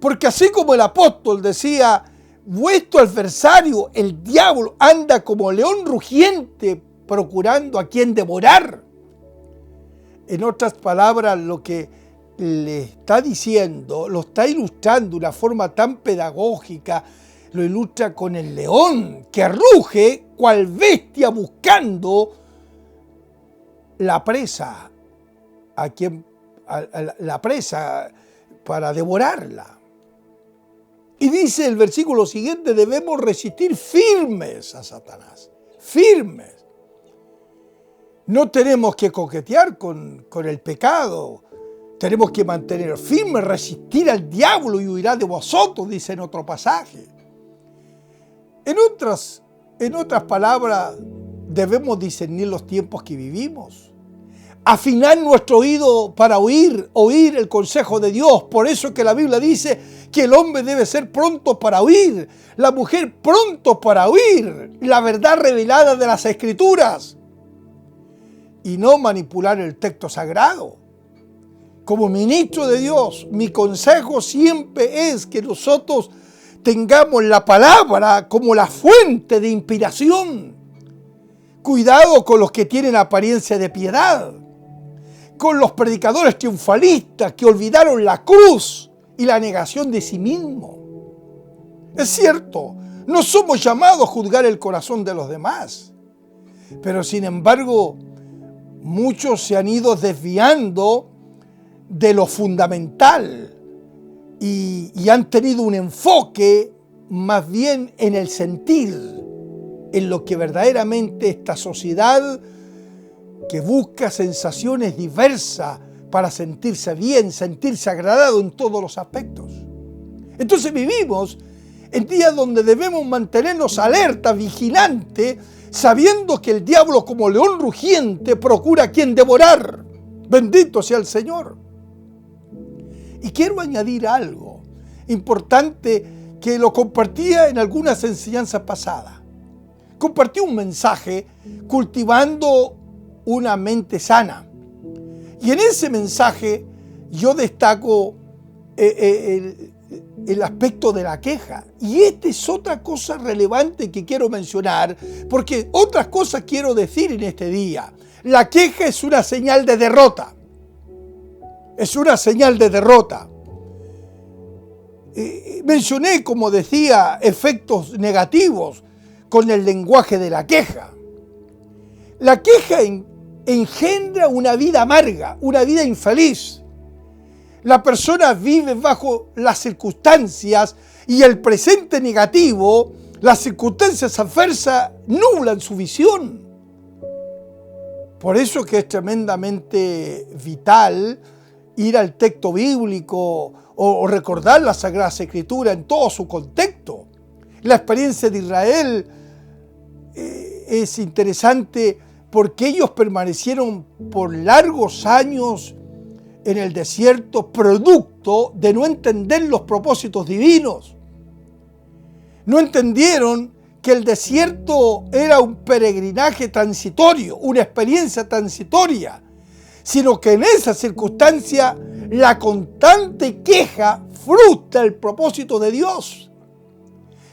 Porque así como el apóstol decía, vuestro adversario, el diablo, anda como león rugiente procurando a quien devorar. En otras palabras, lo que le está diciendo, lo está ilustrando de una forma tan pedagógica, lo ilustra con el león que ruge cual bestia buscando la presa, la presa para devorarla. Y dice el versículo siguiente, debemos resistir firmes a Satanás, firmes. No tenemos que coquetear con el pecado, tenemos que mantener firmes, resistir al diablo y huirá de vosotros, dice en otro pasaje. En otras palabras, debemos discernir los tiempos que vivimos. Afinar nuestro oído para oír el consejo de Dios. Por eso que la Biblia dice que el hombre debe ser pronto para oír, la mujer pronto para oír la verdad revelada de las Escrituras y no manipular el texto sagrado. Como ministro de Dios, mi consejo siempre es que nosotros tengamos la palabra como la fuente de inspiración. Cuidado con los que tienen apariencia de piedad, con los predicadores triunfalistas que olvidaron la cruz y la negación de sí mismo. Es cierto, no somos llamados a juzgar el corazón de los demás, pero sin embargo, muchos se han ido desviando de lo fundamental y han tenido un enfoque más bien en el sentir, en lo que verdaderamente esta sociedad que busca sensaciones diversas para sentirse bien, sentirse agradado en todos los aspectos. Entonces vivimos en días donde debemos mantenernos alerta, vigilante, sabiendo que el diablo como león rugiente procura a quien devorar. Bendito sea el Señor. Y quiero añadir algo importante que lo compartía en algunas enseñanzas pasadas. Compartí un mensaje cultivando una mente sana. Y en ese mensaje yo destaco el aspecto de la queja. Y esta es otra cosa relevante que quiero mencionar, porque otras cosas quiero decir en este día. La queja es una señal de derrota. Es una señal de derrota. Mencioné, como decía, efectos negativos con el lenguaje de la queja. La queja engendra una vida amarga, una vida infeliz. La persona vive bajo las circunstancias y el presente negativo, las circunstancias adversas nublan su visión. Por eso que es tremendamente vital ir al texto bíblico o recordar la Sagrada Escritura en todo su contexto. La experiencia de Israel es interesante porque ellos permanecieron por largos años en el desierto, producto de no entender los propósitos divinos. No entendieron que el desierto era un peregrinaje transitorio, una experiencia transitoria, sino que en esa circunstancia la constante queja frustra el propósito de Dios.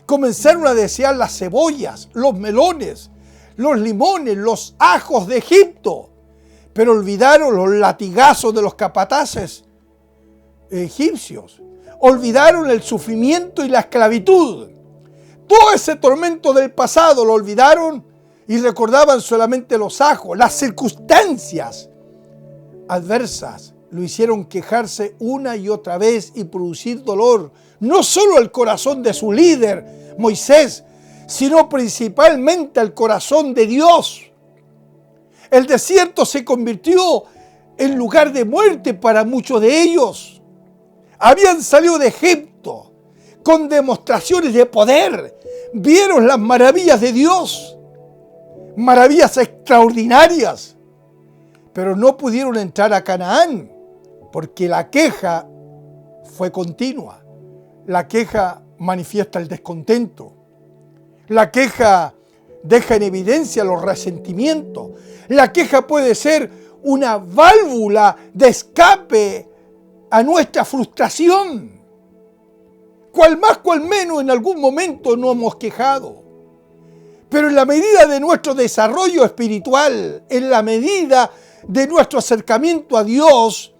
Comenzaron a desear las cebollas, los melones, los limones, los ajos de Egipto, pero olvidaron los latigazos de los capataces egipcios. Olvidaron el sufrimiento y la esclavitud. Todo ese tormento del pasado lo olvidaron y recordaban solamente los ajos. Las circunstancias adversas lo hicieron quejarse una y otra vez y producir dolor, no solo al corazón de su líder, Moisés, sino principalmente al corazón de Dios. El desierto se convirtió en lugar de muerte para muchos de ellos. Habían salido de Egipto con demostraciones de poder. Vieron las maravillas de Dios, maravillas extraordinarias, pero no pudieron entrar a Canaán porque la queja fue continua. La queja manifiesta el descontento. La queja deja en evidencia los resentimientos. La queja puede ser una válvula de escape a nuestra frustración. Cual más, cual menos, en algún momento nos hemos quejado. Pero en la medida de nuestro desarrollo espiritual, en la medida de nuestro acercamiento a Dios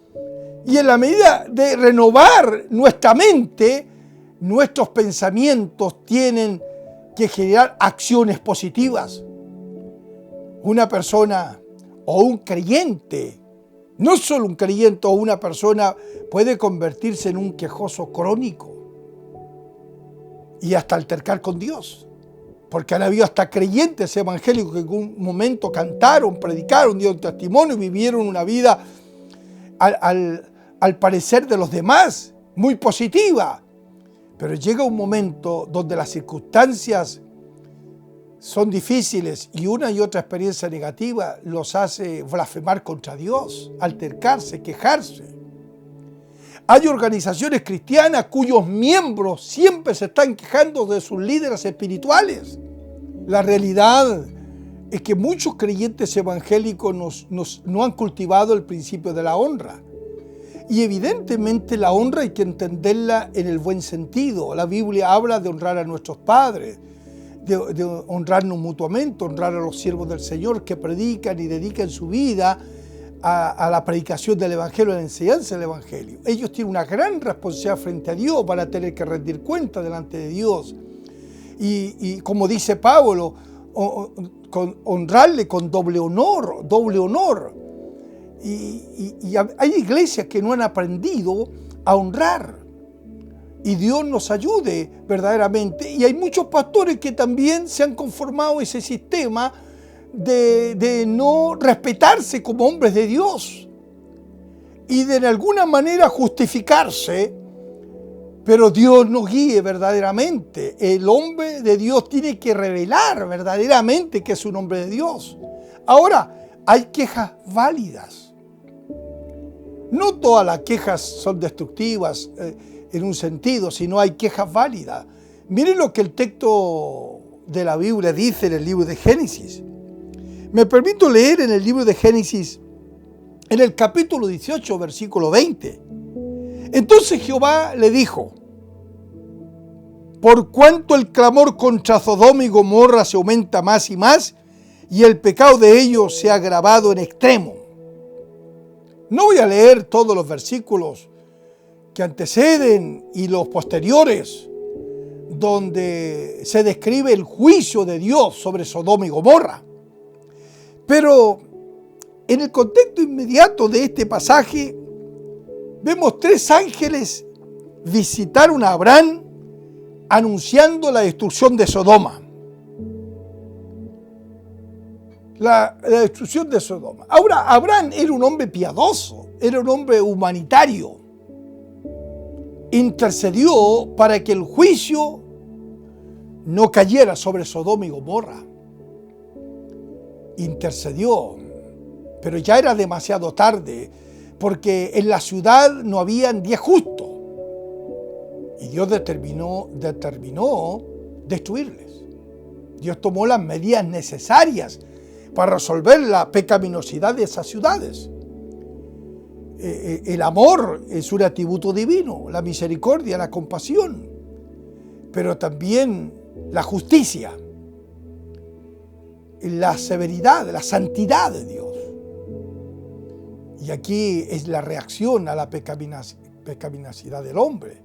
y en la medida de renovar nuestra mente, nuestros pensamientos tienen que generar acciones positivas. Una persona o un creyente, no solo un creyente o una persona, puede convertirse en un quejoso crónico y hasta altercar con Dios. Porque han habido hasta creyentes evangélicos que en un momento cantaron, predicaron, dieron testimonio y vivieron una vida al parecer de los demás muy positiva. Pero llega un momento donde las circunstancias son difíciles y una y otra experiencia negativa los hace blasfemar contra Dios, altercarse, quejarse. Hay organizaciones cristianas cuyos miembros siempre se están quejando de sus líderes espirituales. La realidad es que muchos creyentes evangélicos no han cultivado el principio de la honra. Y evidentemente la honra hay que entenderla en el buen sentido. La Biblia habla de honrar a nuestros padres, de honrarnos mutuamente, honrar a los siervos del Señor que predican y dedican su vida a la predicación del Evangelio, a la enseñanza del Evangelio. Ellos tienen una gran responsabilidad frente a Dios, van a tener que rendir cuenta delante de Dios. Y como dice Pablo, honrarle con doble honor, doble honor. Y hay iglesias que no han aprendido a honrar. Y Dios nos ayude verdaderamente. Y hay muchos pastores que también se han conformado a ese sistema de no respetarse como hombres de Dios y de alguna manera justificarse, pero Dios nos guíe verdaderamente. El hombre de Dios tiene que revelar verdaderamente que es un hombre de Dios. Ahora, hay quejas válidas. No todas las quejas son destructivas en un sentido, sino hay quejas válidas. Miren lo que el texto de la Biblia dice en el libro de Génesis. Me permito leer en el libro de Génesis, en el capítulo 18, versículo 20. Entonces Jehová le dijo: por cuanto el clamor contra Sodoma y Gomorra se aumenta más y más, y el pecado de ellos se ha agravado en extremo. No voy a leer todos los versículos que anteceden y los posteriores, donde se describe el juicio de Dios sobre Sodoma y Gomorra. Pero en el contexto inmediato de este pasaje, vemos 3 ángeles visitaron a Abraham anunciando la destrucción de Sodoma. La destrucción de Sodoma. Ahora, Abraham era un hombre piadoso, era un hombre humanitario. Intercedió para que el juicio no cayera sobre Sodoma y Gomorra. Intercedió, pero ya era demasiado tarde, porque en la ciudad no habían 10 justos. Y Dios determinó destruirles. Dios tomó las medidas necesarias para resolver la pecaminosidad de esas ciudades. El amor es un atributo divino, la misericordia, la compasión, pero también la justicia, la severidad, la santidad de Dios. Y aquí es la reacción a la pecaminosidad del hombre.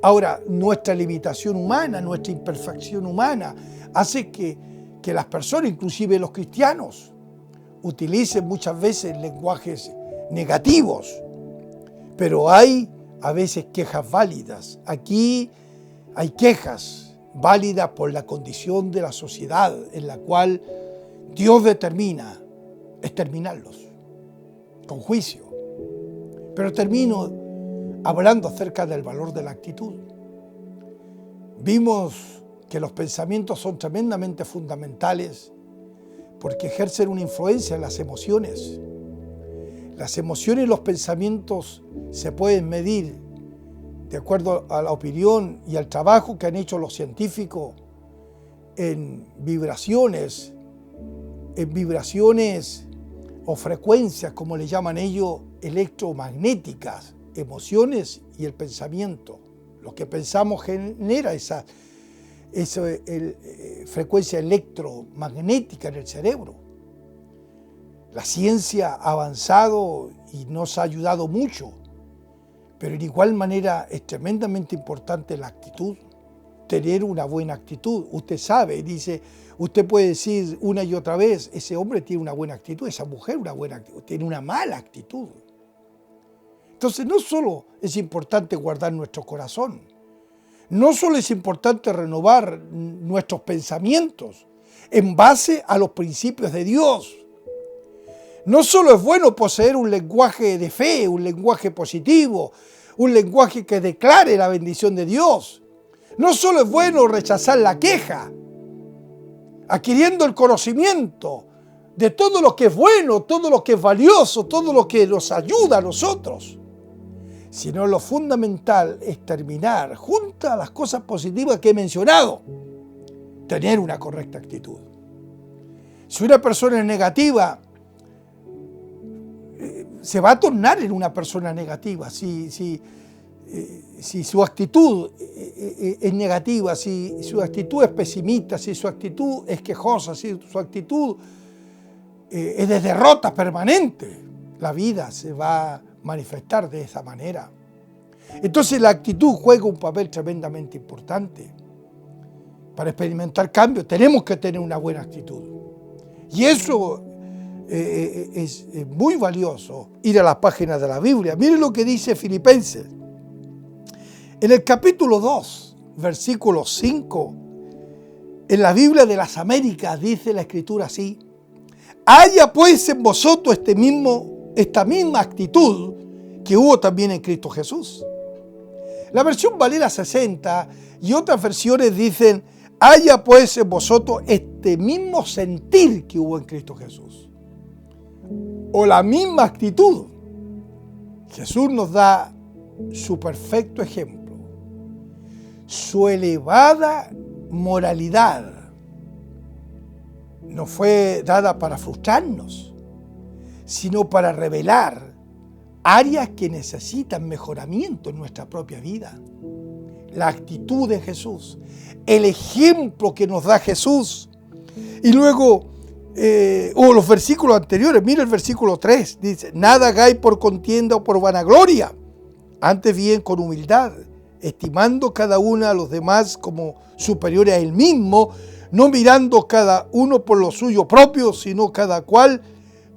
Ahora, nuestra limitación humana, nuestra imperfección humana, hace que las personas, inclusive los cristianos, utilicen muchas veces lenguajes negativos. Pero hay a veces quejas válidas. Aquí hay quejas válidas por la condición de la sociedad en la cual Dios determina exterminarlos con juicio. Pero termino hablando acerca del valor de la actitud. Vimos que los pensamientos son tremendamente fundamentales porque ejercen una influencia en las emociones. Las emociones y los pensamientos se pueden medir de acuerdo a la opinión y al trabajo que han hecho los científicos en vibraciones o frecuencias, como le llaman ellos, electromagnéticas, emociones y el pensamiento. Lo que pensamos genera esa frecuencia electromagnética en el cerebro. La ciencia ha avanzado y nos ha ayudado mucho, pero de igual manera es tremendamente importante la actitud, tener una buena actitud. Usted sabe, dice, usted puede decir una y otra vez, ese hombre tiene una buena actitud, esa mujer una buena actitud, tiene una mala actitud. Entonces no solo es importante guardar nuestro corazón, no solo es importante renovar nuestros pensamientos en base a los principios de Dios. No solo es bueno poseer un lenguaje de fe, un lenguaje positivo, un lenguaje que declare la bendición de Dios. No solo es bueno rechazar la queja, adquiriendo el conocimiento de todo lo que es bueno, todo lo que es valioso, todo lo que nos ayuda a nosotros, sino lo fundamental es terminar, junto a las cosas positivas que he mencionado, tener una correcta actitud. Si una persona es negativa, se va a tornar en una persona negativa. Si su actitud es negativa, si su actitud es pesimista, si su actitud es quejosa, si su actitud es de derrota permanente, la vida se va a manifestar de esa manera. Entonces la actitud juega un papel tremendamente importante. Para experimentar cambios tenemos que tener una buena actitud. Y eso es muy valioso, ir a las páginas de la Biblia. Miren lo que dice Filipenses. En el capítulo 2, versículo 5, en la Biblia de las Américas dice la Escritura así: haya pues en vosotros esta misma actitud que hubo también en Cristo Jesús. La versión Valera 60 y otras versiones dicen: haya pues en vosotros este mismo sentir que hubo en Cristo Jesús. O la misma actitud. Jesús nos da su perfecto ejemplo. Su elevada moralidad no fue dada para frustrarnos, sino para revelar áreas que necesitan mejoramiento en nuestra propia vida. La actitud de Jesús, el ejemplo que nos da Jesús. Y luego, los versículos anteriores, mira el versículo 3, dice: nada hagáis por contienda o por vanagloria, antes bien con humildad, estimando cada uno a los demás como superiores a él mismo, no mirando cada uno por lo suyo propio, sino cada cual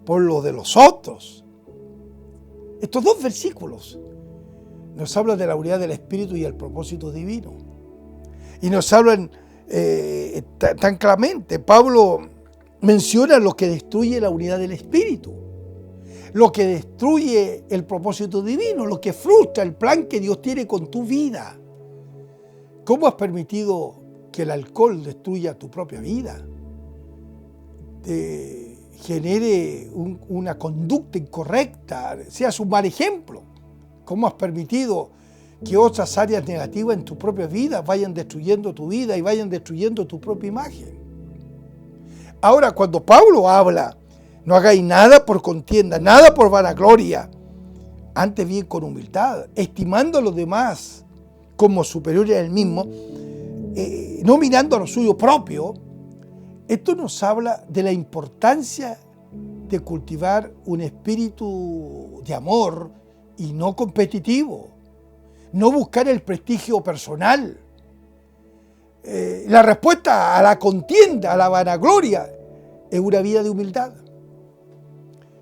por lo de los otros. Estos dos versículos nos hablan de la unidad del Espíritu y el propósito divino. Y nos hablan tan claramente. Pablo menciona lo que destruye la unidad del Espíritu, lo que destruye el propósito divino, lo que frustra el plan que Dios tiene con tu vida. ¿Cómo has permitido que el alcohol destruya tu propia vida? Genere una conducta incorrecta, seas un mal ejemplo. ¿Cómo has permitido que otras áreas negativas en tu propia vida vayan destruyendo tu vida y vayan destruyendo tu propia imagen? Ahora, cuando Pablo habla, no hagáis nada por contienda, nada por vanagloria, antes bien con humildad, estimando a los demás como superiores a él mismo, no mirando a lo suyo propio. Esto nos habla de la importancia de cultivar un espíritu de amor y no competitivo, no buscar el prestigio personal. La respuesta a la contienda, a la vanagloria, es una vida de humildad.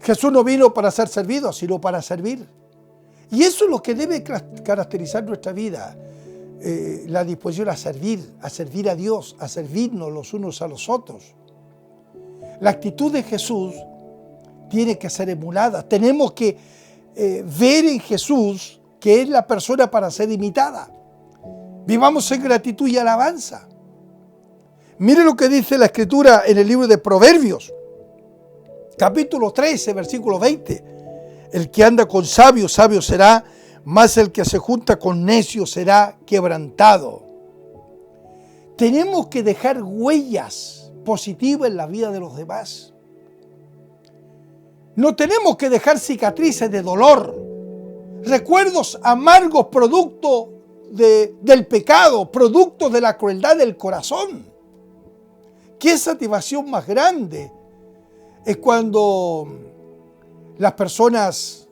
Jesús no vino para ser servido, sino para servir. Y eso es lo que debe caracterizar nuestra vida, la disposición a servir a Dios, a servirnos los unos a los otros. La actitud de Jesús tiene que ser emulada. Tenemos que ver en Jesús que es la persona para ser imitada. Vivamos en gratitud y alabanza. Mire lo que dice la Escritura en el libro de Proverbios, capítulo 13, versículo 20. El que anda con sabios, sabio será, mas el que se junta con necios será quebrantado. Tenemos que dejar huellas positivas en la vida de los demás. No tenemos que dejar cicatrices de dolor, recuerdos amargos producto del pecado, producto de la crueldad del corazón. ¿Qué satisfacción más grande es cuando las personas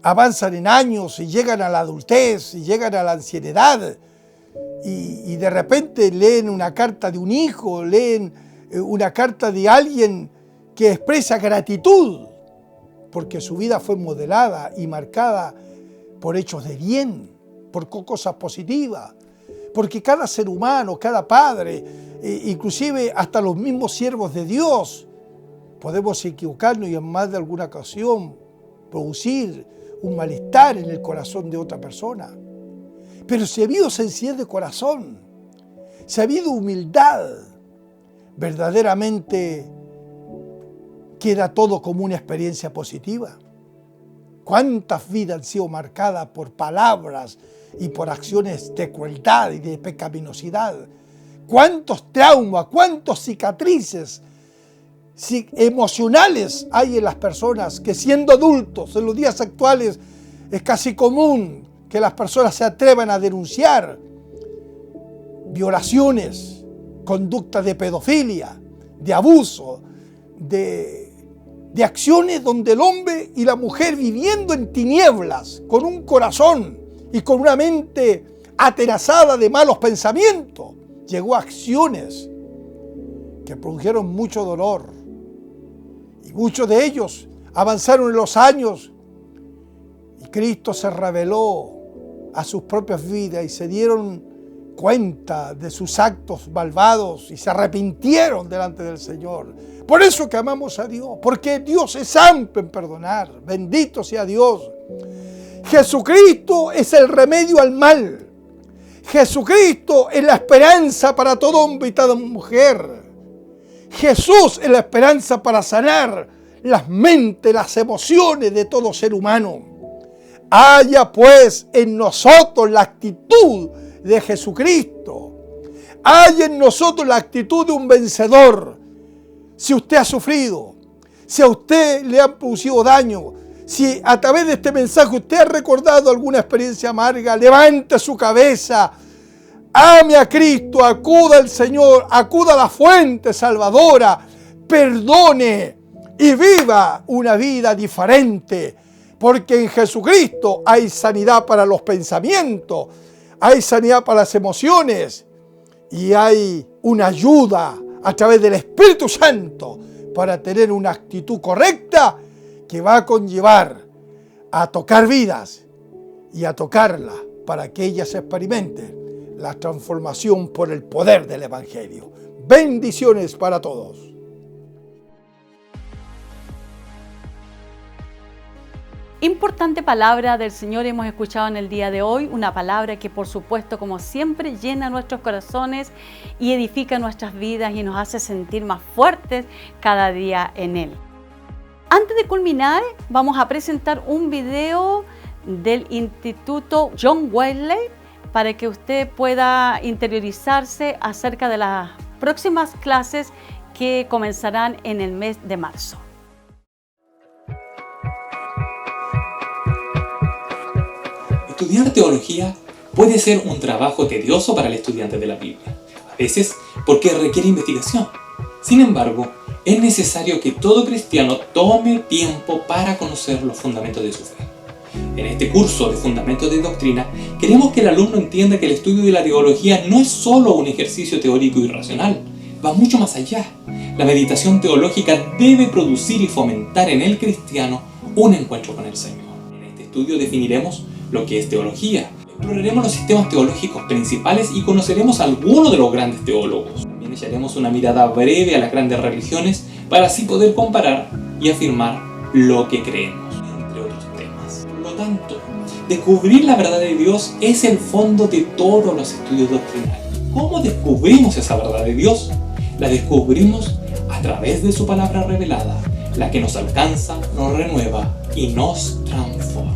avanzan en años y llegan a la adultez y llegan a la ancianidad y de repente leen una carta de un hijo, leen una carta de alguien que expresa gratitud porque su vida fue modelada y marcada por hechos de bien, por cosas positivas, porque cada ser humano, cada padre, inclusive hasta los mismos siervos de Dios, podemos equivocarnos y en más de alguna ocasión producir un malestar en el corazón de otra persona. Pero si ha habido sencillez de corazón, si ha habido humildad, verdaderamente queda todo como una experiencia positiva. ¿Cuántas vidas han sido marcadas por palabras y por acciones de crueldad y de pecaminosidad? ¿Cuántos traumas, cuántas cicatrices emocionales hay en las personas que, siendo adultos en los días actuales, es casi común que las personas se atrevan a denunciar violaciones, conductas de pedofilia, de abuso, de acciones donde el hombre y la mujer, viviendo en tinieblas, con un corazón y con una mente atenazada de malos pensamientos, llegó a acciones que produjeron mucho dolor. Y muchos de ellos avanzaron en los años y Cristo se reveló a sus propias vidas y se dieron cuenta de sus actos malvados y se arrepintieron delante del Señor. Por eso que amamos a Dios, porque Dios es amplio en perdonar. Bendito sea Dios. Jesucristo es el remedio al mal. Jesucristo es la esperanza para todo hombre y toda mujer. Jesús es la esperanza para sanar las mentes, las emociones de todo ser humano. Haya pues en nosotros la actitud de Jesucristo. Hay en nosotros la actitud de un vencedor. Si usted ha sufrido, si a usted le han producido daño, si a través de este mensaje usted ha recordado alguna experiencia amarga, levante su cabeza, ame a Cristo, acuda al Señor, acuda a la fuente salvadora, perdone y viva una vida diferente, porque en Jesucristo hay sanidad para los pensamientos, hay sanidad para las emociones y hay una ayuda a través del Espíritu Santo para tener una actitud correcta que va a conllevar a tocar vidas y a tocarlas para que ellas experimenten la transformación por el poder del Evangelio. Bendiciones para todos. Importante palabra del Señor hemos escuchado en el día de hoy, una palabra que por supuesto, como siempre, llena nuestros corazones y edifica nuestras vidas y nos hace sentir más fuertes cada día en Él. Antes de culminar, vamos a presentar un video del Instituto John Wesley para que usted pueda interiorizarse acerca de las próximas clases que comenzarán en el mes de marzo. Estudiar teología puede ser un trabajo tedioso para el estudiante de la Biblia, a veces porque requiere investigación. Sin embargo, es necesario que todo cristiano tome tiempo para conocer los fundamentos de su fe. En este curso de Fundamentos de Doctrina, queremos que el alumno entienda que el estudio de la teología no es solo un ejercicio teórico y racional, va mucho más allá. La meditación teológica debe producir y fomentar en el cristiano un encuentro con el Señor. En este estudio definiremos lo que es teología, exploraremos los sistemas teológicos principales y conoceremos a algunos de los grandes teólogos. También echaremos una mirada breve a las grandes religiones para así poder comparar y afirmar lo que creemos, entre otros temas. Por lo tanto, descubrir la verdad de Dios es el fondo de todos los estudios doctrinales. ¿Cómo descubrimos esa verdad de Dios? La descubrimos a través de su palabra revelada, la que nos alcanza, nos renueva y nos transforma.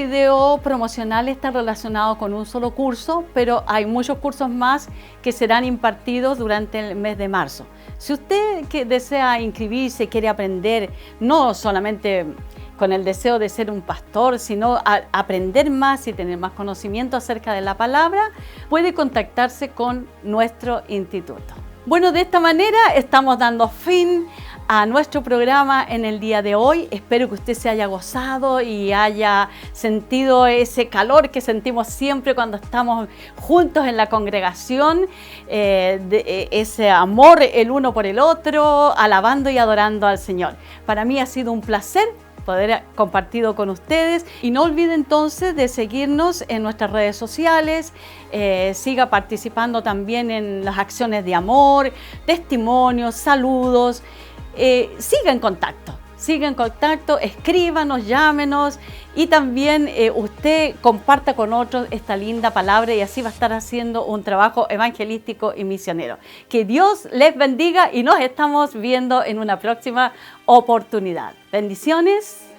video promocional está relacionado con un solo curso, pero hay muchos cursos más que serán impartidos durante el mes de marzo. Si usted que desea inscribirse, quiere aprender, no solamente con el deseo de ser un pastor, sino aprender más y tener más conocimiento acerca de la palabra, puede contactarse con nuestro instituto. Bueno, de esta manera estamos dando fin a nuestro programa en el día de hoy. Espero que usted se haya gozado y haya sentido ese calor que sentimos siempre cuando estamos juntos en la congregación, ese amor el uno por el otro, alabando y adorando al Señor. Para mí ha sido un placer poder compartido con ustedes, y no olvide entonces de seguirnos en nuestras redes sociales, siga participando también en las acciones de amor, testimonios, saludos, siga en contacto, escríbanos, llámenos, y también usted comparta con otros esta linda palabra, y así va a estar haciendo un trabajo evangelístico y misionero. Que Dios les bendiga y nos estamos viendo en una próxima oportunidad. Bendiciones.